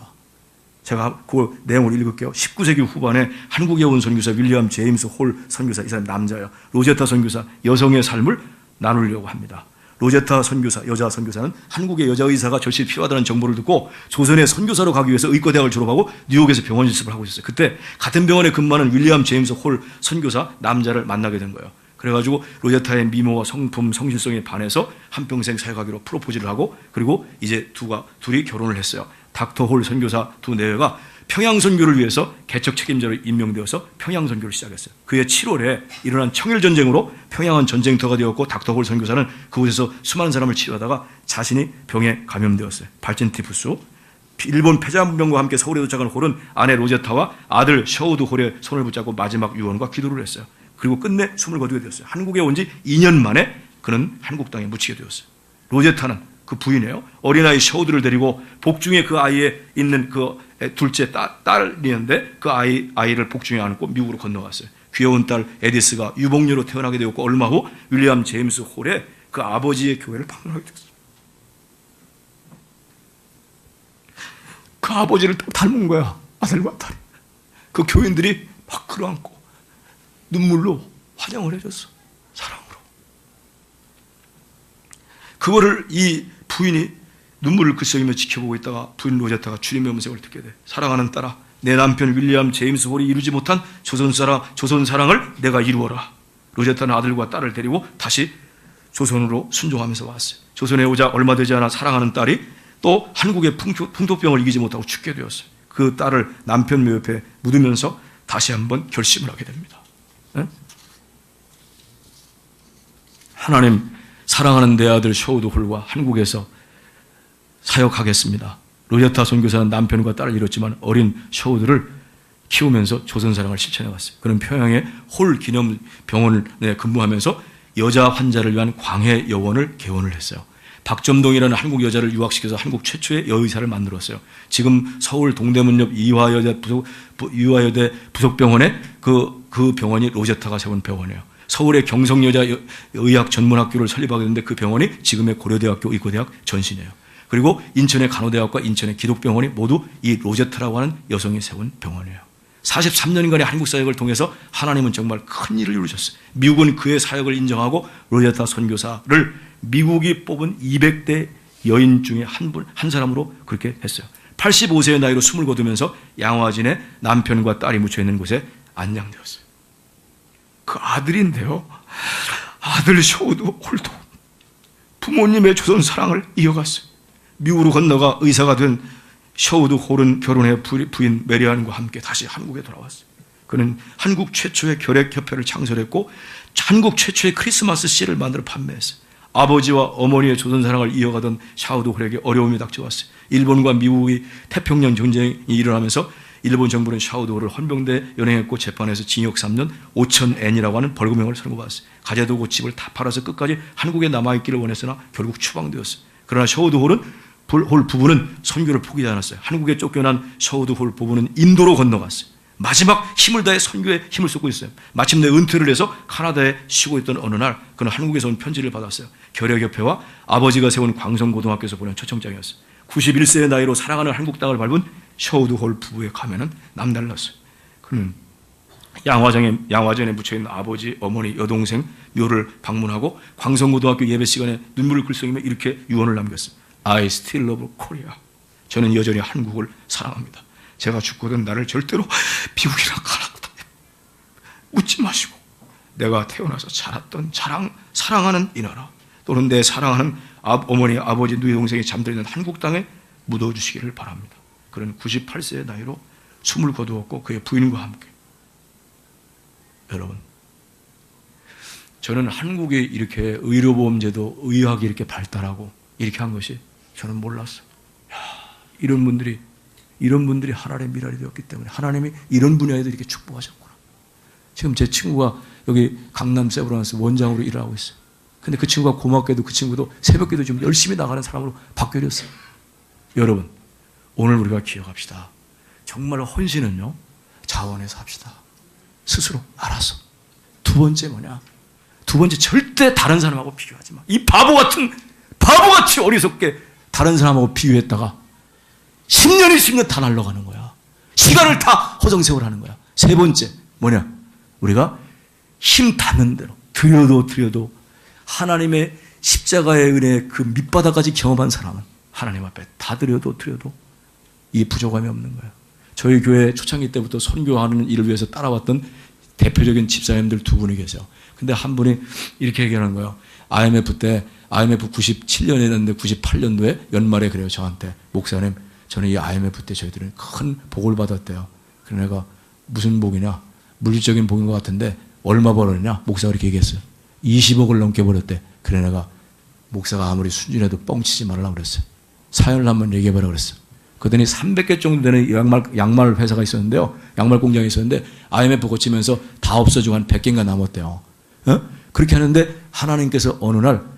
제가 그 내용을 읽을게요. 19세기 후반에 한국에 온 선교사 윌리엄 제임스 홀 선교사, 이 사람 남자예요. 로제타 선교사, 여성의 삶을 나누려고 합니다. 로제타 선교사, 여자 선교사는 한국의 여자 의사가 절실히 필요하다는 정보를 듣고 조선의 선교사로 가기 위해서 의과대학을 졸업하고 뉴욕에서 병원 실습을 하고 있었어요. 그때 같은 병원에 근무하는 윌리엄 제임스 홀 선교사 남자를 만나게 된 거예요. 그래가지고 로제타의 미모와 성품, 성실성에 반해서 한평생 사역하기로 프로포즈를 하고 그리고 이제 둘이 결혼을 했어요. 닥터 홀 선교사 두 내외가 평양 선교를 위해서 개척 책임자로 임명되어서 평양 선교를 시작했어요. 그해 7월에 일어난 청일 전쟁으로 평양은 전쟁터가 되었고 닥터 홀 선교사는 그곳에서 수많은 사람을 치료하다가 자신이 병에 감염되었어요. 발진티푸스. 일본 패자문병과 함께 서울에 도착한 홀은 아내 로제타와 아들 셔우드 홀의 손을 붙잡고 마지막 유언과 기도를 했어요. 그리고 끝내 숨을 거두게 되었어요. 한국에 온 지 2년 만에 그는 한국 땅에 묻히게 되었어요. 로제타는 그 부인이에요. 어린아이 셔우드를 데리고 복중에 그 아이에 있는 그 둘째 딸이었는데 그 아이를 복중에 안고 미국으로 건너갔어요. 귀여운 딸 에디스가 유복녀로 태어나게 되었고 얼마 후 윌리엄 제임스 홀의 그 아버지의 교회를 방문하게 됐어요. 그 아버지를 딱 닮은 거야. 아들과 딸이. 그 교인들이 막 끌어안고 눈물로 환영을 해줬어. 사랑으로. 그거를 이 부인이 눈물을 글썽이며 지켜보고 있다가 부인 로제타가 주님의 음성을 듣게 돼. 사랑하는 딸아, 내 남편 윌리엄 제임스 홀이 이루지 못한 조선 사랑을 내가 이루어라. 로제타는 아들과 딸을 데리고 다시 조선으로 순종하면서 왔어요. 조선에 오자 얼마 되지 않아 사랑하는 딸이 또 한국의 풍토병을 이기지 못하고 죽게 되었어요. 그 딸을 남편 묘 옆에 묻으면서 다시 한번 결심을 하게 됩니다. 네? 하나님, 사랑하는 내 아들 셔우드 홀과 한국에서 사역하겠습니다. 로제타 선교사는 남편과 딸을 잃었지만 어린 셔우드를 키우면서 조선사랑을 실천해 왔어요. 그는 평양의 홀 기념병원에 근무하면서 여자 환자를 위한 광해 여원을 개원을 했어요. 박점동이라는 한국 여자를 유학시켜서 한국 최초의 여의사를 만들었어요. 지금 서울 동대문 옆 이화여대 부속병원에 그 병원이 로제타가 세운 병원이에요. 서울의 경성여자의학 전문학교를 설립하게 됐는데 그 병원이 지금의 고려대학교 의과대학 전신이에요. 그리고 인천의 간호대학과 인천의 기독병원이 모두 이 로제타라고 하는 여성이 세운 병원이에요. 43년간의 한국 사역을 통해서 하나님은 정말 큰 일을 이루셨어요. 미국은 그의 사역을 인정하고 로제타 선교사를 미국이 뽑은 200대 여인 중에 한 사람으로 그렇게 했어요. 85세의 나이로 숨을 거두면서 양화진에 남편과 딸이 묻혀있는 곳에 안양되었어요. 그 아들인데요. 아들 셔우드 홀도 부모님의 조선 사랑을 이어갔어요. 미국으로 건너가 의사가 된 셔우드 홀은 결혼해 부인 메리안과 함께 다시 한국에 돌아왔어요. 그는 한국 최초의 결핵협회를 창설했고 한국 최초의 크리스마스 씨를 만들어 판매했어요. 아버지와 어머니의 조선사랑을 이어가던 샤우드 홀에게 어려움이 닥쳐왔어요. 일본과 미국이 태평양 전쟁이 일어나면서 일본 정부는 샤우드 홀을 헌병대에 연행했고 재판에서 징역 3년 5,000엔이라고 하는 벌금형을 선고받았어요. 가재도고 집을 다 팔아서 끝까지 한국에 남아있기를 원했으나 결국 추방되었어요. 그러나 샤우드 홀 부부는 선교를 포기하지 않았어요. 한국에 쫓겨난 샤우드 홀 부부는 인도로 건너갔어요. 마지막 힘을 다해 선교에 힘을 쏟고 있어요. 마침내 은퇴를 해서 카나다에 쉬고 있던 어느 날 그는 한국에서 온 편지를 받았어요. 결핵협회와 아버지가 세운 광성고등학교에서 보낸 초청장이었어요. 91세의 나이로 사랑하는 한국 땅을 밟은 셔우드 홀 부부의 가면은 남달랐어요. 그는 양화전에 묻혀있는 아버지, 어머니, 여동생 묘를 방문하고 광성고등학교 예배 시간에 눈물을 글썽이며 이렇게 유언을 남겼어요. I still love Korea. 저는 여전히 한국을 사랑합니다. 제가 죽거든 나를 절대로 미국이랑 가라고 묻지 마시고 내가 태어나서 자랐던 사랑하는 이 나라 또는 내 사랑하는 어머니, 아버지, 누이 동생이 잠들어 있는 한국 땅에 묻어주시기를 바랍니다. 그는 98세의 나이로 숨을 거두었고 그의 부인과 함께. 여러분, 저는 한국이 이렇게 의료보험제도, 의학이 이렇게 발달하고 이렇게 한 것이 저는 몰랐어요. 이런 분들이 하나님의 미랄이 되었기 때문에 하나님이 이런 분야에도 이렇게 축복하셨구나. 지금 제 친구가 여기 강남 세브란스 원장으로 일을 하고 있어요. 근데 그 친구가 고맙게도 그 친구도 새벽기도 좀 열심히 나가는 사람으로 바뀌어졌어요. 여러분, 오늘 우리가 기억합시다. 정말 헌신은요, 자원해서 합시다. 스스로 알아서. 두 번째 뭐냐? 두 번째, 절대 다른 사람하고 비교하지 마. 이 바보같이 어리석게 다른 사람하고 비교했다가 10년, 20년 다 날아가는 거야. 시간을 다 허송세월하는 거야. 세 번째 뭐냐? 우리가 힘 닿는 대로 들여도 하나님의 십자가의 은혜 그 밑바닥까지 경험한 사람은 하나님 앞에 다 드려도 이 부족함이 없는 거예요. 저희 교회 초창기 때부터 선교하는 일을 위해서 따라왔던 대표적인 집사님들 두 분이 계세요. 근데 한 분이 이렇게 얘기하는 거예요. IMF 97년에 했는데 98년도에 연말에 그래요. 저한테 목사님 저는 이 IMF 때 저희들은 큰 복을 받았대요. 그래서 내가 무슨 복이냐 물질적인 복인 것 같은데 얼마 벌었냐 목사가 이렇게 얘기했어요. 20억을 넘게 벌었대. 그래 내가 목사가 아무리 순진해도 뻥치지 말라고 그랬어요. 사연을 한번 얘기해봐라 그랬어요. 그랬더니 300개 정도 되는 양말 회사가 있었는데요. 양말 공장이 있었는데 IMF 거치면서 다 없어지고 한 100개인가 남았대요. 그렇게 하는데 하나님께서 어느 날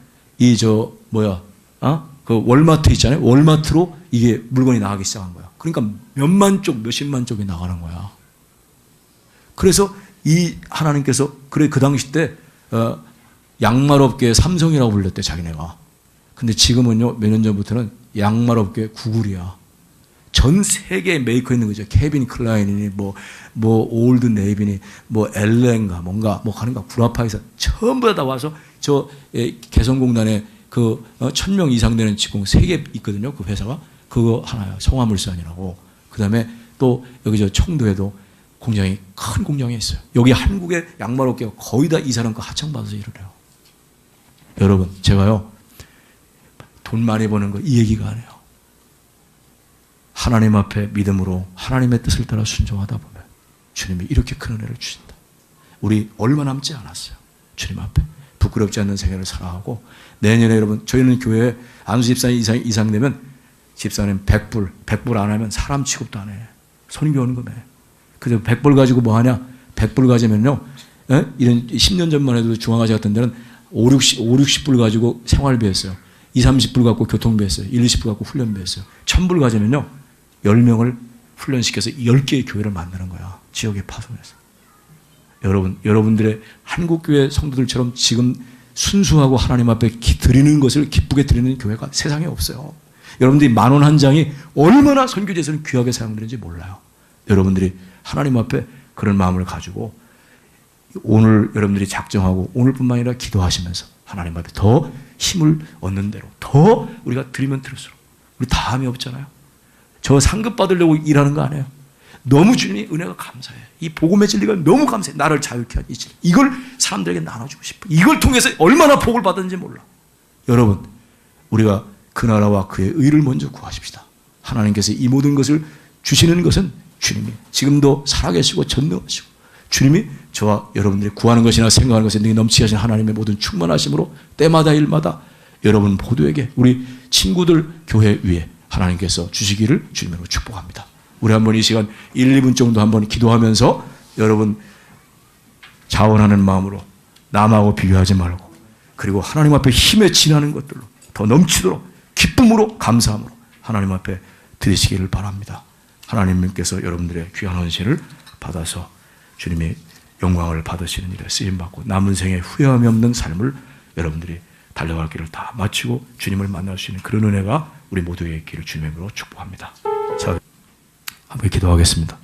그 월마트 있잖아요. 월마트로 이게 물건이 나가기 시작한 거야. 그러니까 몇만 쪽, 몇십만 쪽이 나가는 거야. 그래서 이 하나님께서 그 당시 때 양말업계 삼성이라고 불렸대 자기네가. 근데 지금은요 몇 년 전부터는 양말업계 구글이야. 전 세계에 메이커 있는 거죠. 케빈 클라인이니 뭐 올드 네이비니 뭐 엘렌가 뭔가 뭐 하는가 구라파에서 전부 다 와서 저 개성공단에 그 1000명 이상 되는 직공 3개 있거든요. 그 회사가 그거 하나야. 성화물산이라고. 그다음에 또 여기 저 청도에도 공장이 큰 공장이 있어요. 여기 한국의 양말업계가 거의 다 이 사람 거 하청받아서 일을 해요. 여러분 제가요 돈 많이 버는 거 이 얘기가 아니에요. 하나님 앞에 믿음으로 하나님의 뜻을 따라 순종하다 보면 주님이 이렇게 큰 은혜를 주신다. 우리 얼마 남지 않았어요. 주님 앞에 부끄럽지 않는 생애를 살아가고 내년에 여러분 저희는 교회에 안수 집사님 이상 되면 집사님 100불 안 하면 사람 취급도 안 해. 선교하는 거네. 그래서 100불 가지고 뭐 하냐? 100불 가지면요. 이런 10년 전만 해도 중앙아시 같은 데는 60불 가지고 생활비 했어요. 30불 갖고 교통비 했어요. 20불 갖고 훈련비 했어요. 1000불 가지면요. 10명을 훈련시켜서 10개의 교회를 만드는 거야. 지역에 파송해서. 여러분들의 한국교회 성도들처럼 지금 순수하고 하나님 앞에 드리는 것을 기쁘게 드리는 교회가 세상에 없어요. 여러분들이 10,000원 한 장이 얼마나 선교제에서는 귀하게 사용되는지 몰라요. 여러분들이 하나님 앞에 그런 마음을 가지고 오늘 여러분들이 작정하고 오늘뿐만 아니라 기도하시면서 하나님 앞에 더 힘을 얻는 대로 더 우리가 드리면 들을수록 우리 다함이 없잖아요. 저 상급 받으려고 일하는 거 아니에요. 너무 주님이 은혜가 감사해. 이 복음의 진리가 너무 감사해. 나를 자유케 한 이 진리. 이걸 사람들에게 나눠주고 싶어. 이걸 통해서 얼마나 복을 받았는지 몰라. 여러분 우리가 그 나라와 그의 의를 먼저 구하십시다. 하나님께서 이 모든 것을 주시는 것은 주님이 지금도 살아계시고 전능하시고 주님이 저와 여러분들이 구하는 것이나 생각하는 것에 능히 넘치게 하신 하나님의 모든 충만하심으로 때마다 일마다 여러분 모두에게 우리 친구들 교회 위에 하나님께서 주시기를 주님으로 축복합니다. 우리 한번 이 시간 1, 2분 정도 한번 기도하면서 여러분 자원하는 마음으로 남하고 비교하지 말고 그리고 하나님 앞에 힘에 지나는 것들로 더 넘치도록 기쁨으로 감사함으로 하나님 앞에 드리시기를 바랍니다. 하나님께서 여러분들의 귀한 헌신을 받아서 주님이 영광을 받으시는 일에 쓰임받고 남은 생에 후회함이 없는 삶을 여러분들이 달려갈 길을 다 마치고 주님을 만날 수 있는 그런 은혜가 우리 모두에게 있기를 주님으로 축복합니다. 자, 한번 기도하겠습니다.